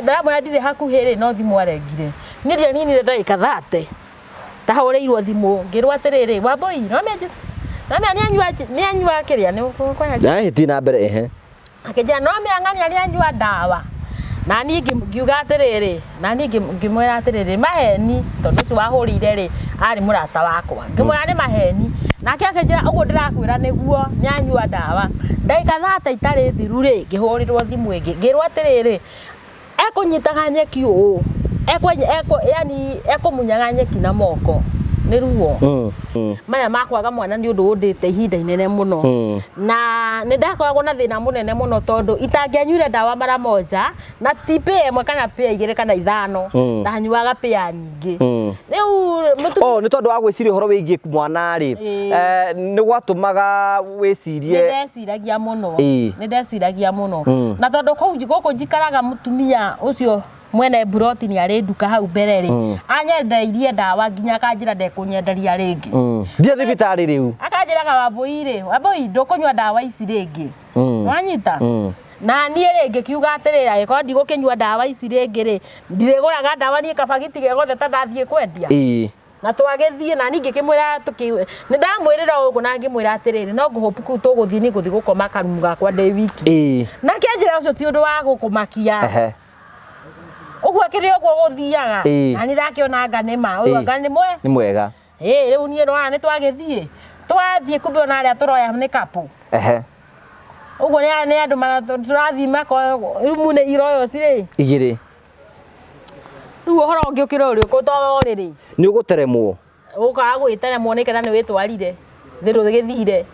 Ndamu ya ndire hakuhiri no thimu arengire niria nini ndagika 30 tahoreirwo thimu ngirwo atiriri waboi no me anyua kiria ni kwa ti na mbere akija no me ang'ania anyua ndawa na ni ngiuga atiriri na ni ngimwira atiriri maheni tondu ci wahurire ri ari murata wakwa ngimwira ni maheni nake akijira uguo ndirakwira niguo ni anyua ndawa ndagika 30 itari thiru ri ngihurirwo thimu ingi ngirwo atiriri ekunyitaga nyeki uu yani munyaga nyeki na moko ni ruo maya makwaga mwana ni undu undite ihinda inene muno na ni ndakoragwo na thina munene muno tondu itangianyuire ndawa mara moja na tipe emwe kana pia igire kana ithano ndanyuaga pia nyingi riu ni tondu wa gwiciria horo wigie mwana ri ni gwatumaga wicirie ni ndeciragia muno na tondu kou guku njikaraga mutumia ucio mwene buroti ni ari nduka hau mbere ri anyendeirie ndawa nginya kanjira ndekunyenderia ringi ndia thibitari riu akanjiraga waboi ndukunywa ndawa ici ringi wanyita na nie ringi kiuga atirira agiko ndigukinywa ndawa ici ringi ri ndiriguraga ndawa nie kabagiti gegothe ta ndathie kwendia na twagethie na ningi kimwira ni ndamwirira ugu na ngimwira atiriri no nguhopu ku tuguthie ni guthi gukoma karumu gakwa ndi wiki na kianjira ucio ti undu wa gukumakia uguo kiri uguo guthiaga na ni rakiona nganema uyu nganimwe ni mwega riu nie rwa ni twagethie kumbe ona aria turoya ni kapu uguo ni andu turathima rumu ni iroyo ciri igiri riu uhoro ungi ukira uri kutoriri ni uguteremwo ukaga gwiteremwo ni ketha ni witwarire thiru githire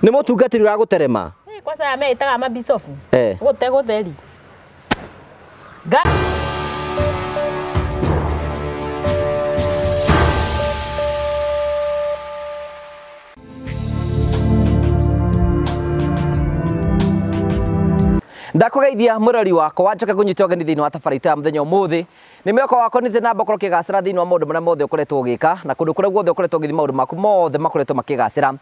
ni mutungatiri wa guterema kwanza ya meitaga mabisofu gutheri ndakugeithia murori wako wanjoka kunyita ogeni thiini wa tabarita ya muthenya umuthi ni mioko wako ni thina mbokoro kigacira thiini wa maundu maria mothe ukoretwo ugika na kundu kuria guothe ukoretwo ugithi maundu maku mothe makoretwo makigacira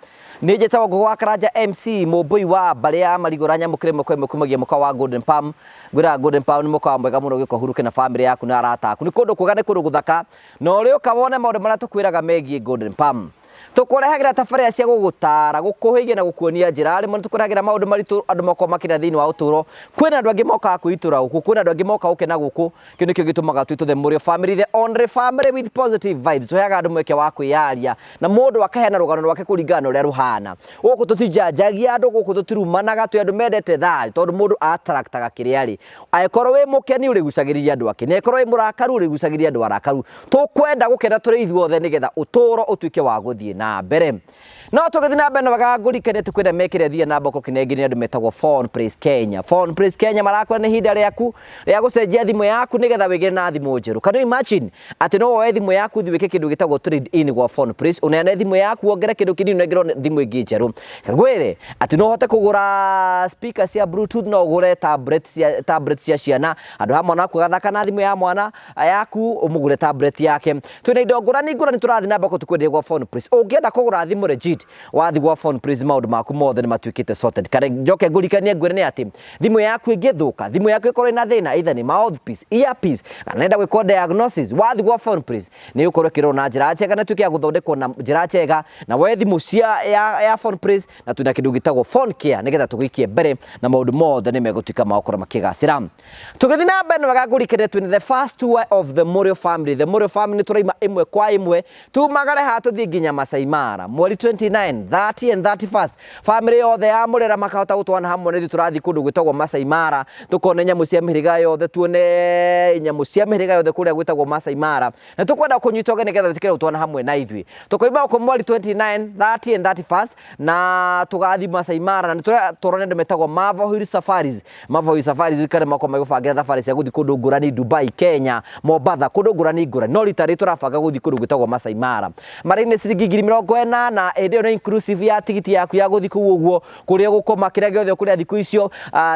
ni njetago ngugwa Karanja MC mumbui wa baria marigura nyamukire mukwe kumagia muka wa Golden Palm gwira Golden Palm ni muka mwega muno giko huruke na family yaku na arata aku ni kundu kuga ni kundu guthaka no ri ukawone maundu maria tukwiraga megie Golden Palm tukurehagira tafaria cia gugutara gukuhigia na gukuonia njira ari mundu tukurehagira maundu maritu andu mako makira thiini wa uturo kwina andu angi moka kuitura guku kwina andu angi moka ukena guku kinu kio gitumaga twitu the Murio family the only family with positive vibes tuheaga andu mweke wa kwiyaria na mundu akahena rugano rwake kuringana uria ruhana guku tutijajagia andu guku tutirumanaga tu andu mendete thari tondu mundu attractaga kiriari aikorwo wi mukeni uri gucagiriria andu ake ne korwo wi murakaru uri gucagiriria andu arakaru tukwenda gukena turi ithuothe nigetha uturo utuike wa guthie na mbere no tugithi na mbere bagagurikane tukwenda mekire thia na mboko kinengini andu metagwo Phone Praise Kenya marakwa ni hinda riaku ria gucenjia thimu yaku nigetha wigire na thimu njeru can you imagine ati no woe thimu yaku thi wike kindu gitagwo trade in gwa Phone Praise uneane thimu yaku wongere kindu kinini negero thimu ingi njeru kagwire ati no hote kugura speaker cia bluetooth no ugure tablet cia ciana andu hamwe na kugathaka na thimu ya mwana yaku umugure tablet yake twina indo ngurani turathi na mboko tukwendia gwa Phone Praise ungienda kugura thimu legit wathi gwa Phone Praise maundu maku mothe ni matuikite sorted kare njoke ngurikanie ngwire ni ati thimu yaku ingithuka thimu yaku ikorwo ina thina either ni mouthpiece earpiece kana nenda gwikwo diagnosis wathi gwa Phone Praise ni ukorwo kirona njira njega na tukia guthondekwo na njira njega na we thimu cia ya Phone Praise na tuna kindu gitagwo phone care nigetha tugikie mbere na maundu mothe ni megutuika makora makigacira tugithi na mbere bagagurikire twin the first tour of the Murio family turaima imwe kwa imwe tumagare hatuthi nginya Maasai Mara mweri 29 30 and 31st family yothe ya murera makahota gutwana hamwe ni turathi kundu gwitagwo Maasai Mara tukone nyamu cia mihiriga yothe tuone nyamu cia mihiriga yothe kuria gwitagwo Maasai Mara na tukwenda kunyita ogeni getha tukire gutwana hamwe na ithwi tukoima ku mweri 29 30 and 31st na tugathi Maasai Mara na turone ndu metagwo Makiria safaris ikare mako magufangira safari cia guthi kundu ngurani Dubai Kenya Mombasa kundu ngurani no ritari turabanga guthi kundu gwitagwo Maasai Mara marine ciringi 40 na ende no inclusive ya tigiti yaku ya guthi kuu uguo kuria gukoma kiria giothe kuria thiku icio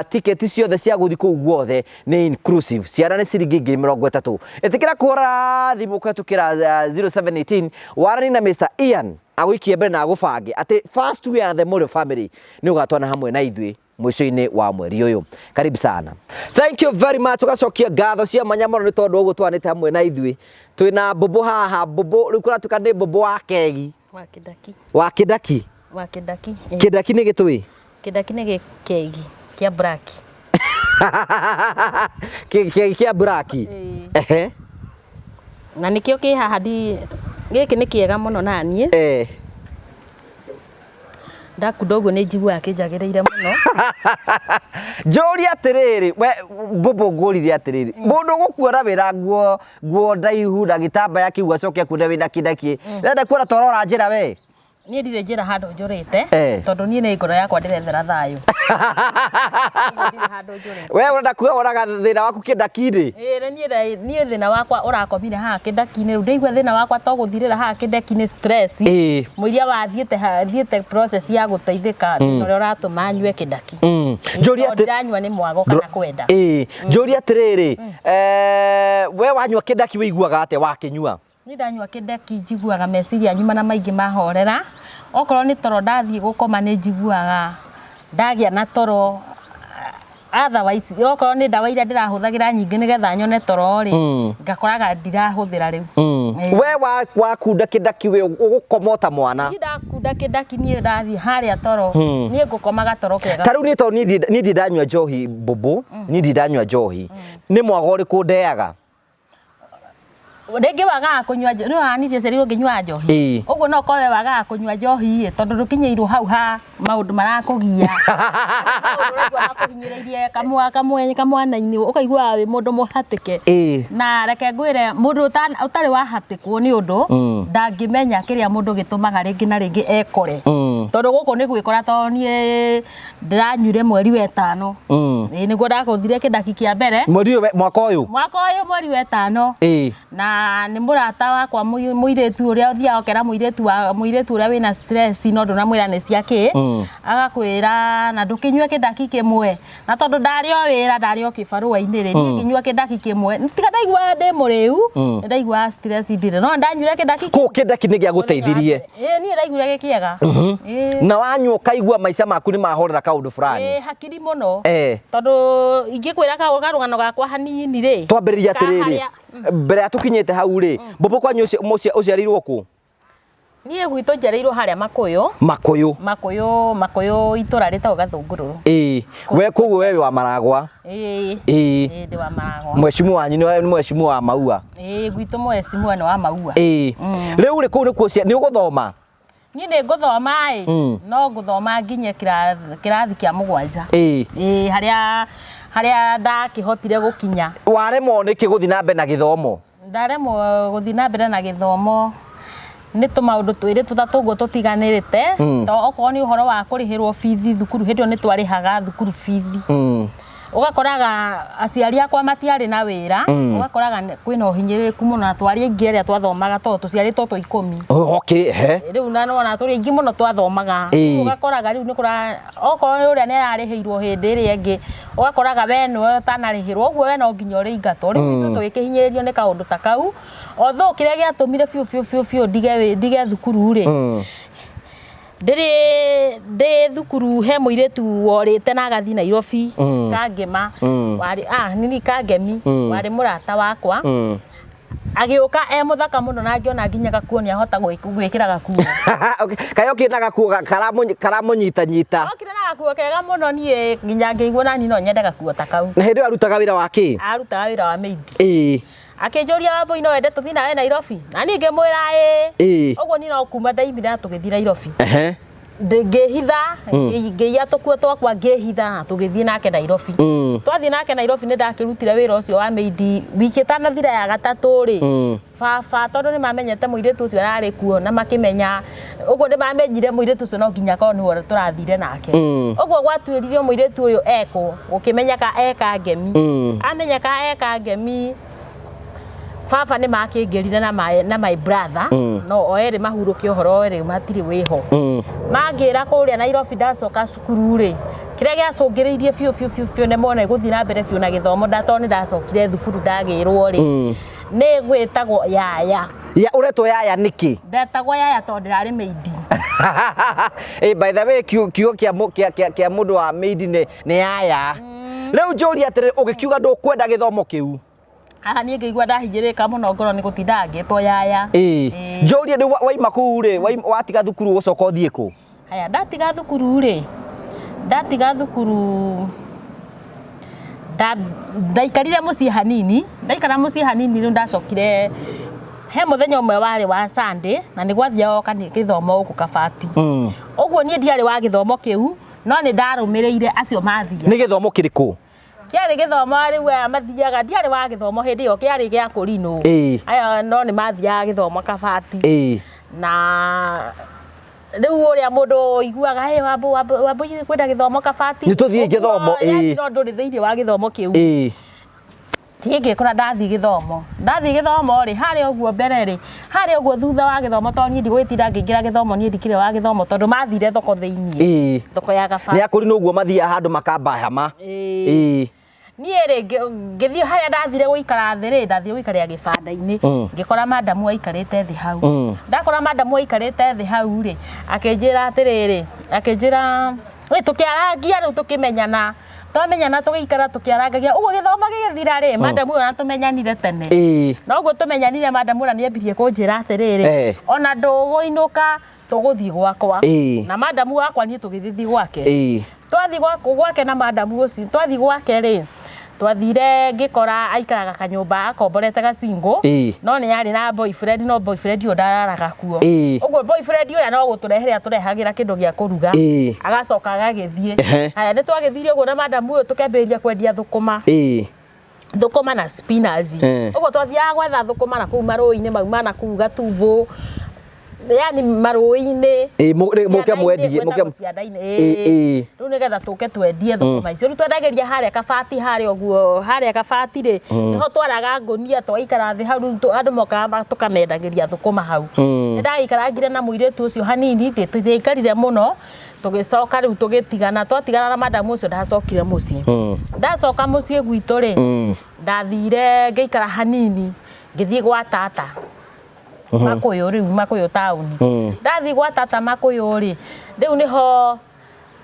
ticket ciothe cia guthi kuu guothe ni inclusive ciana ni ciringi 30 etikira kura thimu kwetukira 0718 warani na Mr Ian agwikie mbere na agufange ati first we are the Murio family ni ugatwana hamwe na ithwi mwisho-ini wa mweri uyu. Karibu sana. Thank you very much. Ugacokia ngatho cia manyamoro ni tondu uguo twanite hamwe na ithui. Twina Bobo haha, Bobo riu kuratuka ni Bobo wa kegi. Wa kidaki. Wa kidaki. Wa kidaki. Kidaki ni gitui. Kidaki ni kegi kia black. Kegi kia black. Ehe. Na nikio ki haha giki ni kiega muno nanie. Ndakudogo ni njiguaga kinjagireire muno. Njuri atiriri we Bobo ngurire atiriri mundu gukuora wira nguo ndaihu na gitambaya kiu acoke kuone wina kidaki ndenda kuona torora njira we nie ndire njira handu njurite tondu nie ni ngoro yakwa ndirethera thayu. We urenda kuoraga thina waku kidaki-ri? Nie thina wakwa urakomire haha kidaki-ini riu ndaigua thina wakwa to guthirira haha kidaki-ini stress muiria wathiete process ya guteithika thina uria uratuma nyue kidaki. Njuri ndanyua ni mwago kana kwenda. Njuri atiriri we wanyua kidaki wiguaga ate wakinyua? Ni ndanyua kidaki njiguaga meciria nyuma na maingi mahorera. Okorwo ni toro ndathie gukoma ni njiguaga ndagia na toro. Otherwise okorwo ni ndawa iria ndirahuthagira nyingi nigetha nyone toro ri ngakoraga ndirahuthira riu. We wakunda kidaki we ugukomota mwana? Ni ndakunda kidaki nie ndathie haria toro nie ngukomaga toro kega. Taru ni to ni ndanyua njohi Bobo, ni ndanyua njohi ni mwago uriku ndeaga? Ndenge waga kunyua njohi ni wanirie ceri nginyua njohi uguo no kowe waga kunyua njohi tondu rukinyeirwo hau ha maundu marakugia uragwa makuhinyireirie kamwana-ini ukaigua wi mundu muhatike na reke ngwire mundu utari wahatikwo ni undu ndangimenya kiria mundu gitumaga ringi na ringi ekore tondu guku ni gwikora to nie ndiranyuire mweri wa 5 niguo ndakuthire kidaki kia mbere mwaka uyu mweri wa 5 na ni murata wakwa muiretu uria uthia okera muiretu uria wina stress no ndunamwira ni ciaki agakwira na ndukinyue kidaki kimwe na tondu ndario wira ndario kibarua-ini ri ni nginyua kidaki kimwe tiga ndaigua ndi muriu ndaigua stress ndire no ndanyuire kidaki ku kidaki ni gia guteithirie ni ndaiguire gikiega na wanyua kaigua maica maku ni mahorera kaundu fulani hakiri muno tondu ingikwira karugano gakwa hanini ri twambiriria atiriri mbere atukinyete hau ri Bobo kwanyu uciarirwo ku? Nie gwitu njereirwo haria Makuyu itura ritagwo Gathungururu. We kuguo wewe wa Maragwa? Ndi wa Maragwa. Mweshimu wanyu ni mweshimu wa Maua? Gwitu mweshimu ni wa Maua. Riu ri ku ni kuo ni uguthoma? Nie ni nguthoma no nguthoma nginye kirathi kia 7 haria ndakihotire gukinya. Waremwo niki guthi na mbere na githomo? Ndaremwo guthi na mbere na githomo ni tumaundu twiri tutatuguo tutiganirite to okorwo ni uhoro wa kurihirwo fithi thukuru hindio ni twarihaga thukuru fithi ugakoraga aciari akwa matiari na wira ugakoraga kwina uhinyiriku muno na twari aingi aria twathomaga to tuciari to 10 riu na nona turi aingi muno twathomaga ugakoraga riu ni kura okorwo uria ni arihirwo hindi iri ingi ugakoraga we no tanarihirwo uguo we no nginya uri ingato riu tugikihinyiririo ni kaundu ta kau otho kiria giatumire fiu ndige thukuru ri ndi thukuru he muiretu worite na agathi Nairobi kangema wari nini kangemi wari murata wakwa agiuka muthaka muno na ngiona nginya gakuo ni ahota gwikira gakuo kayo kina gakuo karamunyita okire na gakuo kega muno nie nginya ngigua nani no nyende gakuo ta kau na hindi arutaga wira waki arutaga wira wa maid akinjuria wabo ino wende tuthi nawe Nairobi na ni ngimwira uguo ni no kuma ndaimira tugithii Nairobi ngihitha ngiya tukuo twakwa ngihitha tugithii nake Nairobi twathii nake Nairobi ni ndakirutire wira ucio wa maid wiki tanathira ya gatatu ri baba tondu ni mamenyete muiretu ucio arari kuo na makimenya uguo ni mamenyire muiretu ucio no nginya ko ni turathire nake uguo gwatwiririo muiretu uyu eko ukimenyaka eka ngemi amenyaka eka ngemi baba ni makingirire na my brother no oere mahuruke uhoro ere matiri wiho mangira kuria Nairobi ndacoka cukuru ri kiria giacungiriirie fiu ne mona guthi na mbere fiu na githomo ndatoni ndacokire thukuru ndagirwo ri ni gwitagwo yaya uretwo yaya niki ndatagwo yaya tondu ndirari maid By the way kiugo kia mundu wa maid ni aya riu njoria atiri ugikiuga ndukwenda githomo kiu niĩ ngĩigua ndahingĩrĩka mũno ngoro nĩ gũtinda ngĩtwo yaya njoria nĩ waima kũu rĩ watiga thukuru gũcoka ũthiĩ kũ haya ndatiga thukuru rĩ ndaikarire mũciĩ hanini ndaikara mũciĩ hanini rĩu ndacokire he muthenya ũmwe warĩ wa Sunday na nĩ gwathiaga kanĩ gĩthomo gũkũ Kabati ũguo niĩ ndiarĩ wa gĩthomo kĩu no nĩ ndarũmĩrĩire acio mathiaga nĩ gĩthomo kĩrĩkũ kiarĩ gĩthomo rĩu aya mathiaga ndiarĩ wa gĩthomo hĩndĩ ĩyo kiarĩ gĩa kũrinũ aya no nĩ mathiaga gĩthomo Kabati na rĩu ũrĩa mũndũ iguaga wambũ kwenda gĩthomo Kabati nĩ tũthiĩ gĩthomo no ndũrĩ thĩinĩ wa gĩthomo kĩu niĩ ngĩkora ndathiĩ gĩthomo rĩ harĩa ũguo mbere rĩ harĩa ũguo thutha wa gĩthomo tondũ niĩ ndigwĩtinda ngĩingĩra gĩthomo niĩ ndikire wa gĩthomo tondũ mathire thoko thĩinĩ thoko ya Kabati nĩ akũri ũguo mathiaga handũ makamba hama niĩ rĩ ngĩthiĩ harĩa ndathire gũikara thĩ rĩ ndathiĩ gũikarĩra gĩbanda-inĩ ngĩkora madamu aikarĩte thĩ hau ndakora madamu aikarĩte thĩ hau rĩ akĩnjĩra atĩrĩrĩ tũkĩarangia rĩu tũkĩmenyana twamenyana tũgĩikara tũkĩarangagia ũguo gĩthomo gĩgĩthira rĩ madamu ũyũ tũmenyanire tene na ũguo tũmenyanire madamu ũrĩa nĩambirie kũnjĩra atĩrĩrĩ ona ndũgũinũka tũgũthiĩ gwakwa na madamu wakwa niĩ tũgĩthiĩ gwake twathiĩ gwake na madamu ũcio twathiĩ gwake rĩ twathire ngĩkora aikaraga kanyũmba akomborete gacingo no nĩ yarĩ na boyfriend no boyfriend ũyũ ndararaga kuo ũguo boyfriend ũyũ no gũtũrehere atũrehagĩra kĩndũ gĩa kũruga agacoka agagĩthiĩ haya nĩ twagĩthire ũguo na madamu ũyũ tũkĩambĩrĩria kwendia thũkũma na spinach ũguo twathiaga gwetha thũkũma na kũu marũĩ-inĩ mauma na kũu Gatumbũ yani marũĩ-inĩ mũkĩamwendie rĩu nĩgetha tũke twendie thũkũma icio rĩu twendagĩria harĩa Kabati harĩa ũguo harĩa Kabati rĩ nĩho twaraga ngũnia twaikara thĩ hau andũ mokaga tũkamendagĩria thũkũma hau nĩ ndagĩikarangire na mũirĩtu ũcio hanini ndiaikarire mũno tũgĩcoka rĩu tũgĩtigana twatigana na madamu ũcio ndacokire mũciĩ ndacoka mũciĩ gwitũ rĩ ndathire ngĩikara hanini ngĩthiĩ gwa tata Makuyu rĩu Makuyu town ndathi gwa tata Makuyu rĩ rĩu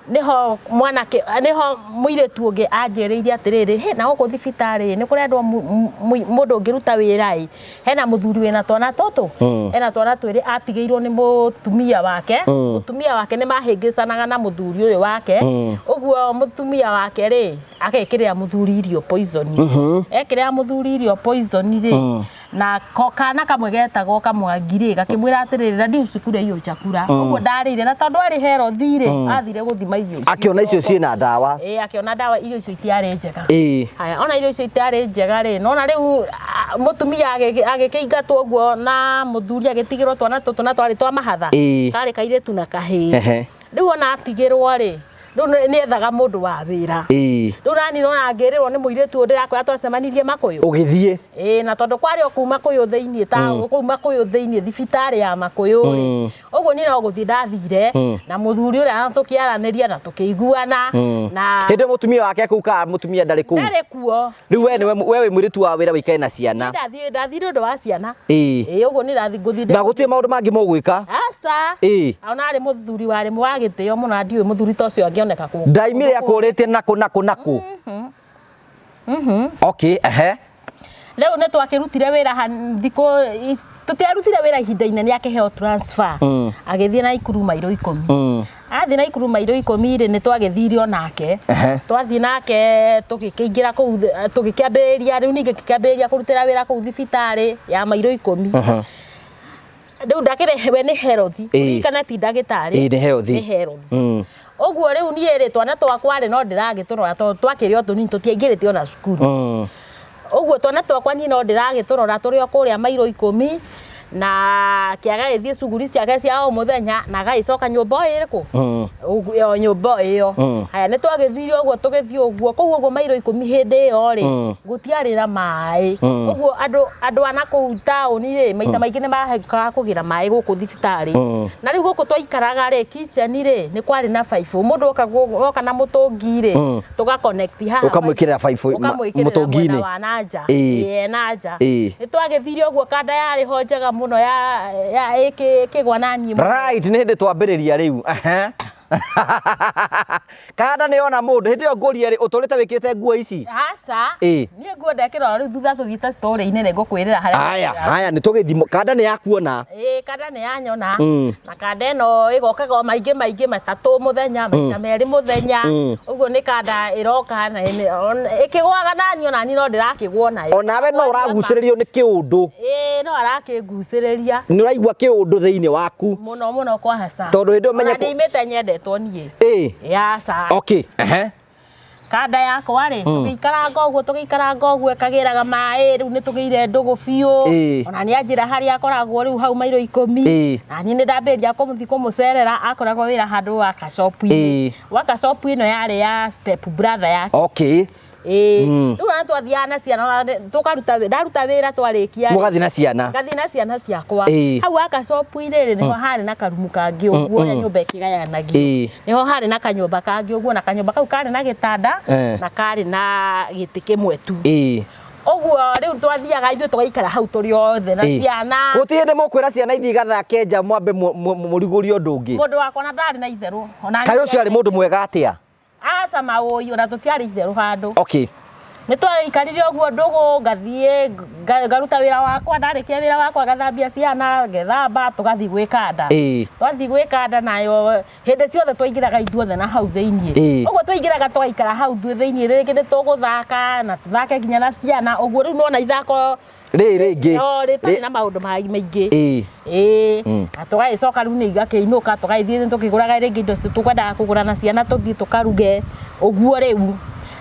niho mwanake niho mũirĩtu ũngĩ anjĩrĩirie atĩrĩrĩ he na gũkũ thibitarĩ nĩ kũrendwo mũndũ ũngĩruta wĩra ĩ hena mũthuri wĩna twana tũtũ hena twana twĩrĩ atigĩirwo nĩ mũtumia wake nĩ mahĩngĩcanaga na mũthuri ũyũ wake ũguo mũtumia wake rĩ agekĩrĩra mũthuri irio poison ekĩrĩra mũthuri irio poison rĩ na kana kamwe getagwo Kamwangi rĩ gakĩmwĩra atĩrĩrĩ na ndiu cukuru iyo chakura ũguo ndarĩire na tondũ arĩ healthy rĩ athire gũthima irio akiona icio ciĩna ndawa akiona ndawa irio icio itiarĩ njega haya ona irio icio itiarĩ njega rĩ nona rĩu mũtumia agĩkĩingatwo ũguo na mũthuri agĩtigĩrwo twana tũtũ na twarĩ twa mahatha karĩ kairĩtu na kahĩĩ rĩu ona atigĩrwo rĩ rĩu nĩethaga mũndũ wa wĩra rĩu nani nona ngĩrĩrwo nĩ mũirĩtu ũyũ ndĩrakwĩra twacemanirie Makuyu ũgĩthiĩ na tondũ kwarĩ o kũu Makuyu thĩinĩ kũu Makuyu thĩinĩ thibitarĩ ya Makuyu rĩ ũguo niĩ no gũthiĩ ndathire na mũthuri ũrĩa tũkĩaranĩria na tũkĩiguana na hĩndĩ mũtumia wake kũu ka mũtumia ndarĩ kũu ndarĩ kuo rĩu we wĩ mũirĩtu wa wĩra wĩikae na ciana ndathire ũndũ wa ciana ũguo nĩ ndathi ngũthiĩ na gũtirĩ maũndũ mangĩ mũgwĩka aca ona arĩ mũthuri warĩ wa gĩtĩo mũno ndiũĩ mũthuri ta ũcio angĩoneka kũ ndaimire akũrĩte nakũ okay rĩu nĩ twakĩrutire wĩra thikũ tũtiarutire wĩra ihinda inene akĩheo transfer agĩthiĩ na ikuru mairo 10 athiĩ na ikuru mairo 10 rĩ nĩ twagĩthire onake twathiĩ nake tũgĩkĩingĩra kũu tũgĩkĩambĩrĩria rĩu ningĩ gĩkĩambĩrĩria kũrutĩra wĩra kũu thibitarĩ ya mairo 10 rĩu ndakĩrĩ we nĩ healthy kana ti ndagĩtarĩ nĩ healthy ũguo rĩu niĩ rĩ twana twakwa rĩ no ndĩragĩtũrora tondũ twakĩrĩ o tũnini tũtiaingĩrĩte ona cukuru ũguo twana twakwa niĩ no ndĩragĩtũrora tũrĩ o kũrĩa mairo 10 na kĩagagĩthiĩ cuguri ciake cia o mũthenya na agagĩcoka nyũmba ĩrĩkũ o nyũmba ĩyo haya nĩ twagĩthire ũguo tũgĩthiĩ ũguo kũu ũguo mairo 10 hĩndĩ ĩyo rĩ gũtiarĩ na maĩ ũguo andũ ana kũu taũni rĩ maita maingĩ nĩ mahekaga kũgĩra maĩ gũkũ thibitarĩ na rĩu gũkũ twaikaraga rĩ kitchen rĩ nĩ kwarĩ na baibũ mũndũ oka na mũtũngi rĩ tũgaconnect haha ũkamwĩkĩrĩra baibũ mũtũngi-inĩ wa nanja nanja nĩ twagĩthire ũguo kanda yarĩ ho njega muno ya ikigwa nani muno. Right, nä hä ndä twambä riu Kanda nä ona må ndå hä ndä ä yo ngå ria rä å tå rä te wä kä te nguo ici aca niä nguo ndekä rwo rä u thutha tå thiä te story-inä nä ngå kwä rä ra haya nä tå gä thimo Kanda nä yakuona Kanda nä yanyona na Kanda ä no ä gokaga maingä matatå må thenya maita merä må thenya å guo nä Kanda ä roka ä kä gwaga nani onani no ndä rakä guo nayo onawe no å ragucä rä rio nä kä å ndå no arakä ngucä rä ria nä å raigua kä å ndå thä inä waku må no kwa haca tondå hä ndä å ndä imä te nyendetwo niä yaca Kanda yakwa rä tũgĩikaranga ũguo ĩkagĩraga maĩ rĩu nĩ tũgĩire ndũgũ biũ ona nĩ anjĩra harĩa akoragwo rĩu hau mairo 10 na niĩ nĩ ndambĩrĩria kũmũthiĩ kũmũcerera akoragwo wĩra handũ wa kacopu-inĩ kacopu ĩno yarĩ ya step brother yake rĩu ona twathiaga na ciana ndaruta wĩra twarĩkia mũgathiĩ na ciana ngathiĩ na ciana ciakwa hau gacopu-inĩ rĩ nĩho harĩ na karumu kangĩ ũguo ũrĩa nyũmba ĩkĩgayanagio nĩho harĩ na kanyũmba kangĩ ũguo na kanyũmba kau karĩ na gĩtanda na karĩ na gĩtĩ kĩmwe tu ũguo rĩu twathiaga ithuĩ tũgaikara hau tũrĩ othe na ciana gũtirĩ hĩndĩ mũkwĩra ciana ithiĩ igathake nja mwambe mũrugũrie ũndũ ũngĩ mũndũ wakwa na ndarĩ na itherũ kaĩ ũcio arĩ mũndũ mwega atĩa aca maũi ona tũtiarĩ itherũ handũ nĩ twaikarire ũguo ndũgũ ngathiĩ ngaruta wĩra wakwa ndarĩkia wĩra wakwa ngathambia ciana ngethamba tũgathiĩ gwĩ Kanda twathiĩ gwĩ Kanda nayo hĩndĩ ciothe twaingĩraga ithuothe na hau thĩinĩ ũguo twaingĩraga tũgaikara hau thĩinĩ rĩngĩ nĩ tũgũthaka na tũthake nginya na ciana ũguo rĩu nona ithako rĩngĩ rĩtarĩ na maũndũ maingĩ na tũgagĩcoka rĩu nĩ igakĩinũka tũgagĩthiĩ tũkĩgũraga rĩngĩ indo tũkwendaga kũgũra na ciana tũthiĩ tũkaruge ũguo rĩu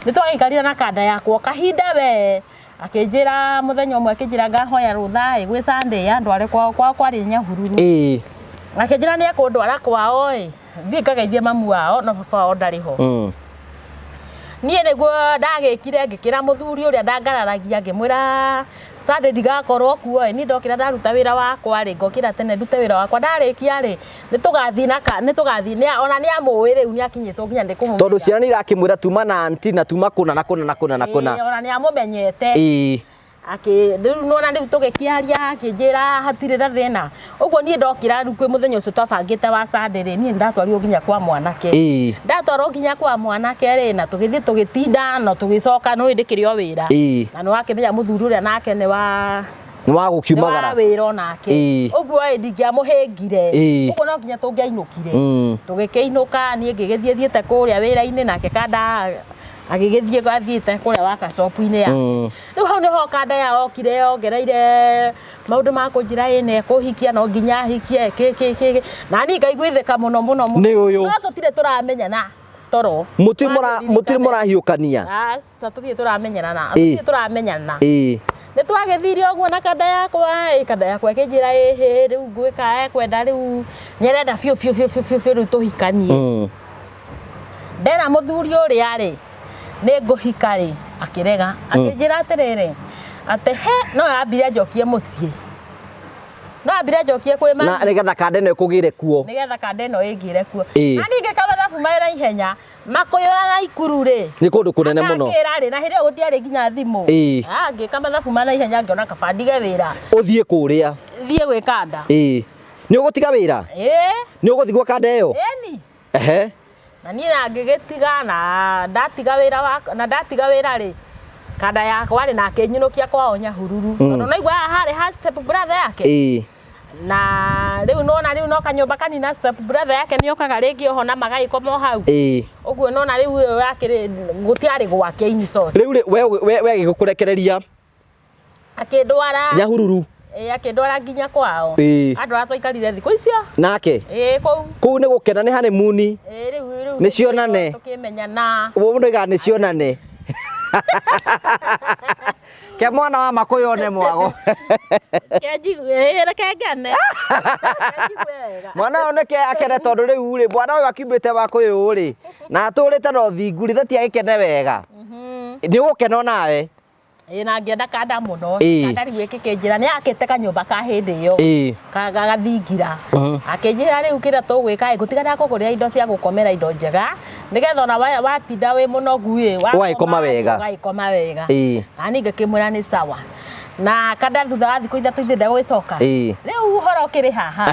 nĩ twagĩikarire na Kanda yakwa kahinda we akĩnjĩra mũthenya ũmwe akĩnjĩra ngahoya rũtha gwĩ Sunday andware kwao kwarĩ Nyahururu akĩnjĩra nĩ ekũndwara kwao thiĩ ngageithie mamu wao na baba wao ndarĩ ho niĩ nĩguo ndagĩkire ngĩkĩra mũthuri ũrĩa ndangararagia ngĩmwĩra Sunday ndigakorwo kuo niĩ ndokĩra ndaruta wĩra wakwa rĩ ngokĩra tene ndute wĩra wakwa ndarĩkia rĩ nĩ tũgathiĩ ona nĩ amũĩ rĩu nĩ akinyĩtwo nginya ndĩkũmũmenya tondũ ciana nĩ irakĩmwĩra tuma na anti na tuma kũna ona nĩ amũmenyete rĩu nona rĩu tũgĩkĩaria akĩnjĩra hatirĩ na thĩna ũguo niĩ ndokĩra rĩu kwĩ mũthenya ũcio twabangĩte wa Sunday rĩ niĩ ndatwarirwo nginya kwa mwanake ndatwarwo nginya kwa mwanake rĩ na tũgĩthiĩ tũgĩtinda na tũgĩcoka no ndĩkĩrĩ o wĩra na nĩ wakĩmenya mũthuri ũrĩa nake nĩ wa gũkiumagara wĩra onake ũguo ndingĩamũhĩngire ũguo no nginya tũngĩainũkire tũgĩkĩinũka niĩ ngĩgĩthiĩte kũrĩa wĩra-inĩ nake Kanda agĩgĩthiĩ gathiĩte kũrĩa wa gacopu-inĩ yake rĩu hau nĩho Kanda yokire yongereire maũndũ ma kũnjĩra ĩne kũhikia no nginya hikie na niĩ ngaiguithĩka mũno no tũtirĩ tũramenyana toro mũtirĩ mũrahiũkania aca tũtirĩ tũramenyana nĩ twagĩthire ũguo na Kanda yakwa ĩkĩnjĩra rĩu ngwĩka kwenda rĩu nyerenda biũ rĩu tũhikanie ndera mũthuri ũrĩa rĩ nĩ ngũhika rĩ akĩrega akĩnjĩra atĩrĩrĩ atĩ no yambire njokie mũciĩ no yambire njokie kwĩ mami na nĩgetha Kanda ĩno ĩkũgĩre kuo na ningĩ kamathabu marĩ na ihenya makũyũra na ikuru rĩ nĩ kũndũ kũnene mũno akĩra rĩ na hĩndĩ ĩyo gũtiarĩ nginya thimũ ngĩka mathabu marĩ na ihenya ngĩona kaba ndige wĩra ũthiĩ kũrĩa thiĩ gwĩ Kanda nĩ ũgũtiga wĩra nĩ ũgũthiĩ gwa Kanda ĩyo na niĩ na ngĩgĩtiga na ndatiga wĩra rĩ Kanda yakwa rĩ na akĩnyinũkia kwao Nyahururu tondũ naigua harĩ ha step brother yake na rĩu nona no kanyũmba kanina step brother yake nĩ okaga rĩngĩ oho na magagĩkoma hau ũguo nona rĩu ũyũ yake gũtiarĩ gwake ini sote rĩu we gĩgũkũrekereria akĩndwara Nyahururu akĩndwara nginya kwao andũ arĩa twaikarire thikũ icio nake kũu nĩ gũkena nĩ honeymoon rĩu nĩ cionane tũkĩmenyana mũndũ aigaga nĩ cionane ke mwana wa makũyone mwago kengene mwana ũyũ nĩke akene tondũ rĩu rĩ mwana ũyũ akiumĩte Wakũyũ rĩ na atũrĩte na ũthingu rĩ tatiagĩkene wega nĩ ũgũkena nawe na ngĩenda Kanda mũno Kanda rĩu ĩkĩnjĩra nĩ akĩte kanyũmba ka hĩndĩ ĩyo gagathingira akĩnjĩra rĩu kĩrĩa tũgwĩka gũtigana kũgũrĩra indo cia gũkomera indo njega nĩgetha ona watinda wĩ mũnogu ũgagĩkoma wega na niĩ ngĩkĩmwĩra nĩ sawa na kada thutha wa thikũ ithatũ ithe ndegũgĩcoka rĩu ũhoro ũkĩrĩ haha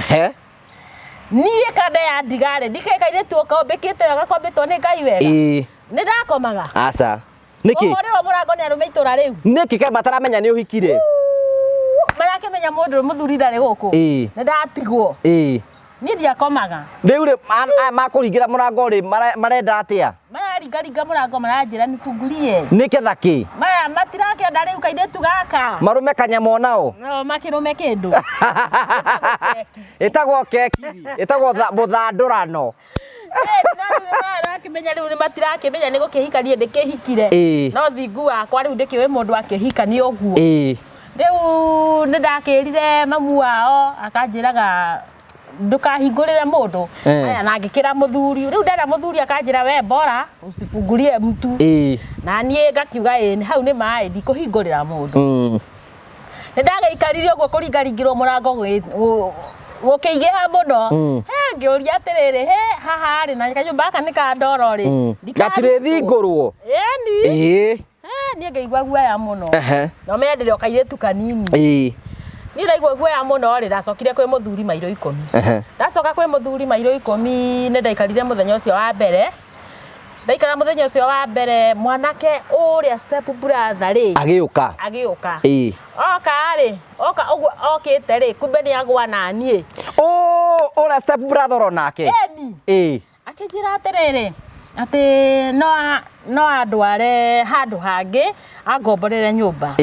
niĩ kada ya ndigare ndikekaire tu ũkombĩkĩte gakombĩtwo nĩ Ngai wega nĩ ndakomaga aca nĩkĩ ũhorĩrwo mũrango nĩ arũme itũra rĩu nĩkĩ ke mataramenya nĩ ũhikire marakĩmenya mũndũ mũthuri ndarĩ gũkũ nĩ ndatigwo niĩ ndiakomaga rĩu rĩ makũringĩra mũrango rĩ marenda atĩa mararingaringa mũrango maranjĩra nifungulie nĩketha kĩ maya matirakĩenda rĩu kairĩtu gaka marume kanyamo nao no makĩrũme kĩndũ ĩtagwo keki ĩtagwo mũthandũrano nakĩmenya rĩu nĩ matirakĩmenya nĩ gũkĩhikania ndĩkĩhikire no thingu wakwa rĩu ndĩkĩũĩ mũndũ akĩhikania ũguo rĩu nĩ ndakĩrire mamu wao akanjĩraga ndukahingũrĩre mũndũ aya na ngĩkĩra mũthuri rĩu ndera mũthuri akanjĩra we bora usifungulie mtu na niĩ ngakiuga hau nĩ maĩ ndikũhingũrĩra mũndũ nĩ ndagĩikarire ũguo kũringaringĩrwo mũrango gũkĩingĩha mũno ngĩũria atĩrĩrĩ haha rĩ na kanyũmba gaka nĩ ka ndoro rĩ gatirĩ thingũrwo niĩ ngĩigua guoya mũno no mendire o kairĩtu kanini niĩ ndaigua guoya mũno rĩ ndacokire kwĩ mũthuri mairo 10 ndacoka kwĩ mũthuri mairo 10 nĩ ndaikarire mũthenya ũcio wa mbere ndaikara mũthenya ũcio wa mbere mwanake ũrĩa step brother rĩ agĩũka oka rĩ oka ũguo okĩte rĩ kumbe nĩ agwa na niĩ ũrĩa step brother onake akĩnjĩra atĩrĩrĩ atĩ no andware handũ hangĩ angomborere nyũmba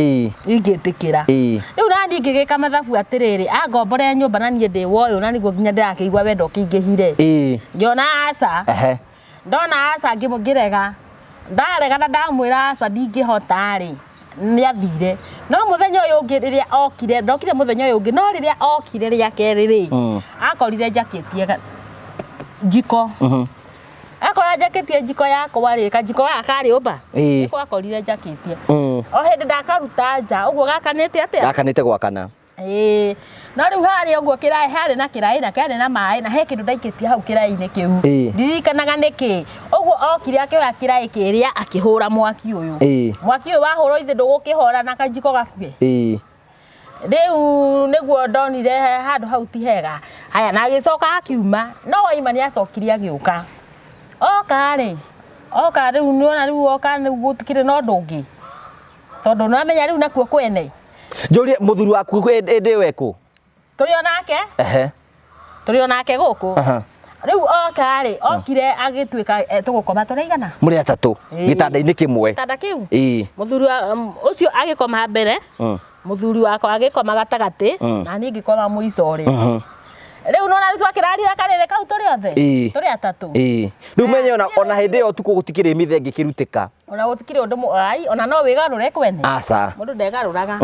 ingĩtĩkĩra rĩu nani ngĩgĩka mathabu atĩrĩrĩ angomborere nyũmba na niĩ ndĩ woyũ na nĩguo nginya ndĩrakĩigua wendo kĩingĩhire ngĩona aca ndona aca ngĩrega ndarega na ndamwĩra aca ndingĩhota rĩ nĩ athire no mũthenya ũyũ ũngĩ rĩrĩa ndokire mũthenya ũyũ ũngĩ no rĩrĩa okire rĩa kerĩ rĩ akorire njakĩtie njiko akora njakĩtie njiko yakwa rĩ kanjiko gaka rĩ ũmba nĩko akorire njakĩtie o hĩndĩ ndakaruta nja ũguo gakanĩte atĩa gakanĩte gwakana no rĩu harĩ ũguo kĩraĩ harĩ na kĩraĩ na kĩarĩ na maĩ na he kĩndũ ndaikĩtie hau kĩraĩ-inĩ kĩu ndirikanaga nĩkĩ ũguo okire akĩoya kĩraĩ kĩrĩa akĩhũra mwaki ũyũ wahũrwo ithe ndũgũkĩhora na kanjiko gakuhĩ rĩu nĩguo ndonire handũ hau ti hega haya na agĩcoka akiuma no waima nĩ acokire agĩũka oka rĩu nĩona rĩu oka nĩu gũtikĩrĩ na ũndũ ũngĩ tondũ nĩwamenya rĩu nakuo kwene njũrie mũthuri waku ndĩ wekũ tũrĩ onake gũkũ rĩu oka rĩ okire agĩtuĩka tũgũkoma tũraigana mũrĩ atatũ gĩtanda-inĩ kĩmwe gĩtanda kĩu mũthuri ũcio agĩkoma mbere mũthuri wakwa agĩkoma gatagatĩ na niĩ ngĩkoma mũico rĩ rĩu nona rĩu twakĩrarira karĩrĩ kau tũrĩ othe tũrĩ atatũ rĩu menye ona hĩndĩ ĩyo ũtukũ gũtikĩrĩ mithe ĩngĩkĩrutĩka ona gũtikĩrĩ ũndũ ona no wĩgarũre kwene aca mũndũ ndegarũraga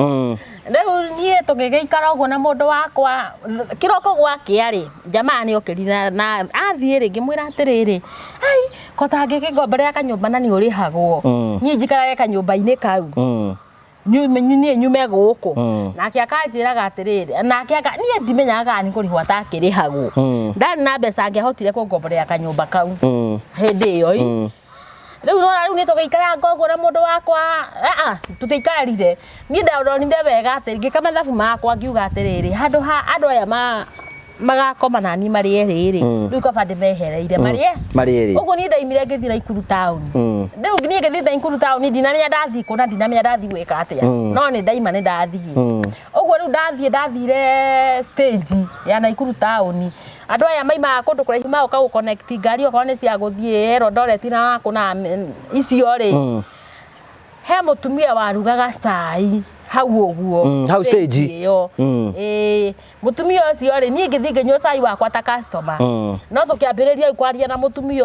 rĩu niĩ tũgĩgĩikara ũguo na mũndũ wakwa kĩroko gwakĩa rĩ jamaa nĩ okĩrire na athiĩ rĩ ngĩmwĩra atĩrĩrĩ kota ngĩkĩngomberera kanyũmba na nĩ ũrĩhagwo niĩ njikarage kanyũmba-inĩ kau nyume gũkũ nake akanjĩraga atĩrĩrĩ nake niĩ ndimenyaga nĩ kũrĩhwo atakĩrĩhagwo ndarĩ na mbeca angĩahotire kũngomborera kanyũmba kau hĩndĩ ĩyo rĩu nona rĩu nĩ tũgĩikara ũguo na mũndũ wakwa tũtiaikarire niĩ ndonire wega atĩ ngĩka mathabu makwa ngiuga atĩrĩrĩ andũ aya magakoma nani marĩ erĩ rĩu kaba ndĩmehereire marĩ ũguo niĩ ndaimire ngĩthiĩ Naikuru town rĩu niĩ ngĩthiĩ Naikuru town ndinamenya ndathiĩ kũ na ndinamenya ndathiĩ gwĩka atĩa no nĩ ndaima nĩ ndathiĩ ũguo rĩu ndathire stage ya Naikuru town andũ aya maimaga kũndũ kũraihu magoka gũconnect ngari okorwo nĩ cia gũthiĩ Eldoret na kuna icio rĩ he mũtumia warugaga cai hau ũguo hau stage mũtumia ũcio rĩ niĩ ngĩthiĩ ngĩnyua cai wakwa ta customer no tũkĩambĩrĩria kwaria na mũtumia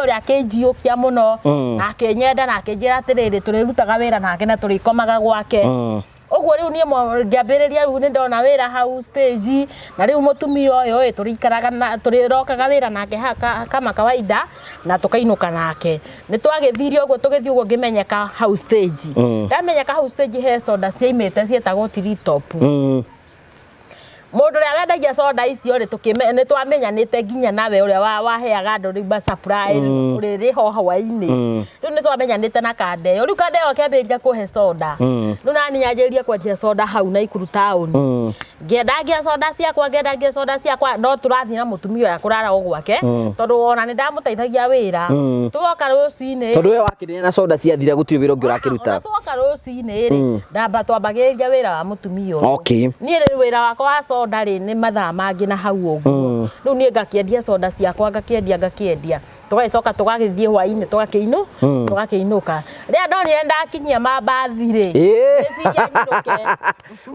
ũrĩa akĩnjiũkia mũno na akĩnyenda na akĩnjĩra atĩrĩrĩ tũrĩrutaga wĩra nake na tũrĩkomaga gwake ũguo rĩu niĩ ngĩambĩrĩria rĩu nĩ ndona wĩra hau stage na rĩu mũtumia ũyũ tũrĩikaraga na tũrĩrokaga wĩra nake kama kawaida na tũkainũka nake nĩ twagĩthire ũguo tũgĩthiĩ ũguo ngĩmenyeka hau stage ndamenyeka hau stage he soda ciaimĩte cietagwo tiri top mundu ria wendagia soda icio ri tukimene twamenyanite nginya nawe uria waheaga andu riba supply uri riho hwaini riu ni twamenyanite na kande riu kande yo kiambiriria kuhe soda riu nani nyanjiria kwendia soda hau na Ikuru town ngiendagia soda ciakwa no turathie na mutumia ya kurara o gwake tondu ona ni ndamuteithagia wira tuoka rucini tondu we wakiria na soda ciathira gutiu wira ungi urakiruta tuoka rucini ri ndamba twambagiria wira wa mutumia uyu okay ni ri wira wakwa wa soda ri ni mathaa mangi na hau uguo riu ni ngakiendia soda ciakwa ngakiendia tugacoka tugagithie hwaini tugakiinuka ria ndonire ndakinyia mabathi ri ngiciria nyinuke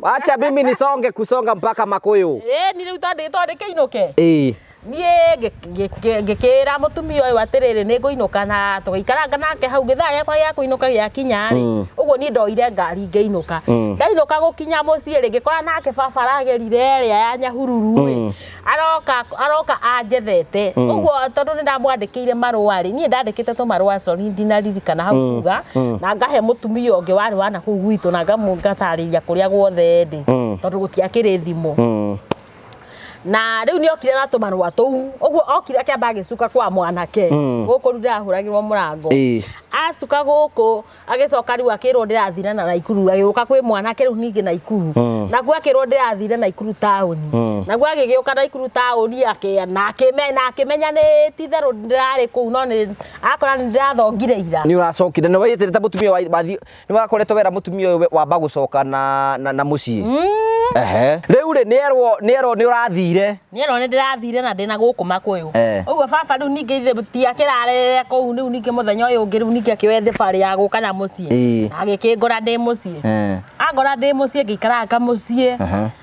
wacha mimi nisonge kusonga mpaka Makuyu ni riu tondike inuke nie ngikira mutumia uyu atiriri ni nguinuka na tugiikaranga nake hau githaya yakwa ya kuinuka giakinya ri uguo ni ndoire ngari ngeinuka ndainuka gukinya mucii ri ngikora nake baba aragerire ria ya nyahururu aroka anjethete uguo tondu ni ndamwandikire marua ri ni ndandikite tu marua sori ndinaririkana hau kuga na ngahe mutumia ungi wari wana kuu gwitu na ngatariria kuria guothe ndi tondu gutiakiri thimu na riu ni okire na tumarua tuu uguo okire akiamba agicuka kwa mwanake guku ndirahuragirwo murango acuka guku agicoka riu akirwo ndirathire na Ikuru agiuka kwi mwanake riu ningi na Ikuru naguo akirwo ndirathire na Ikuru town naguo agigiuka na Ikuru town na akimenya ni titheru ndirari kuu no ni akora ni ndirathongire ira ni uracokire ni wayitirite mutumia wathi ni wakoretwo wera mutumia wamba gucoka na mucii riu ri nierwo ni urathire nierwo ni ndirathire na ndina guku Makuyu uguo baba riu ningi ithe tiakirare kuu riu ningi muthenya uyu ungi riu ningi akiwethe bari ya guka na mucii agikingora ndi mucii angora ndi mucii ngikaranga mucii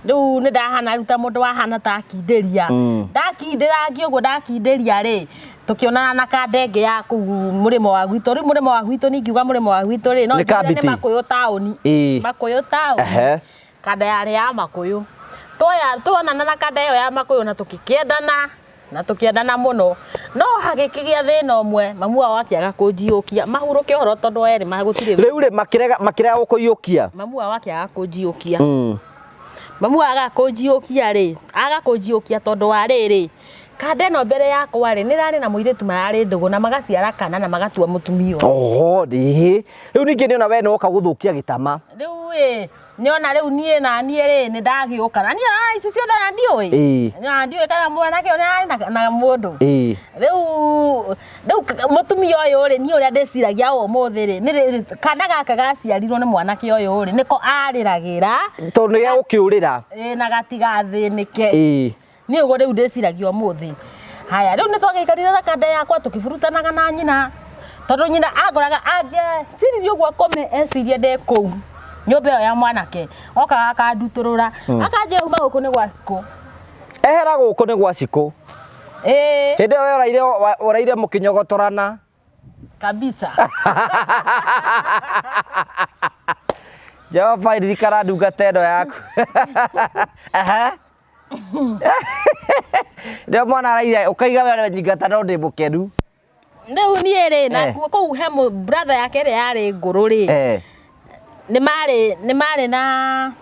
riu ni ndahana ruta mundu wahana ta akinderia ndakinderangi uguo ndakinderia ri tukionana na kandenge ya ku murimo wa gwitu ri murimo wa gwitu ningiuga murimo wa gwitu ri no ni Makuyu town Makuyu town kanda ya Makuyu tuonana na kanda iyo ya Makuyu na tukiendana muno no hagikigia thina umwe mamu wao akiaga kunjiukia mahuruke horo tondu eri magutire riu ri makirega gukuiukia mamu wao akiaga kunjiukia mamu aga kunjiukia ri aga kunjiukia tondu wa riri kande no mbere yakwa ri nirari na muiritu marari ndugu na magaciara kana na magatua mutumia oho riu ningi niona we no ka guthukia gitama riu niona riu nie na nie ri ni ndagiuka na nie ici ciothe na ndiui na ndiui kana mwanake ona na mundu riu mutumia uyu ri ni uria ndiciragia umuthi ri ni kana gaka gaciarirwo ni mwanake uyu ri niko ariragira tondu ya ukiurira na gatigathinike ni uguo riu ndiciragia umuthi haya riu ni twagikarire na kanda yakwa tukifurutanaga na nyina tondu nyina agoraga siri uguo kome ecirie ndi kuu nyumba ya mwanake okaga akanduturura akanje uma guku ni gwa Ciku ehera guku ni gwa Ciku hinde yo oraire mukinyogotorana kabisa Jehova irikara ndungata ino yaku ndio mwana araire ukaiga we nyingata no ndi mukenu riu nie ri na kuu he brother yake ri yari nguru ri ni mari na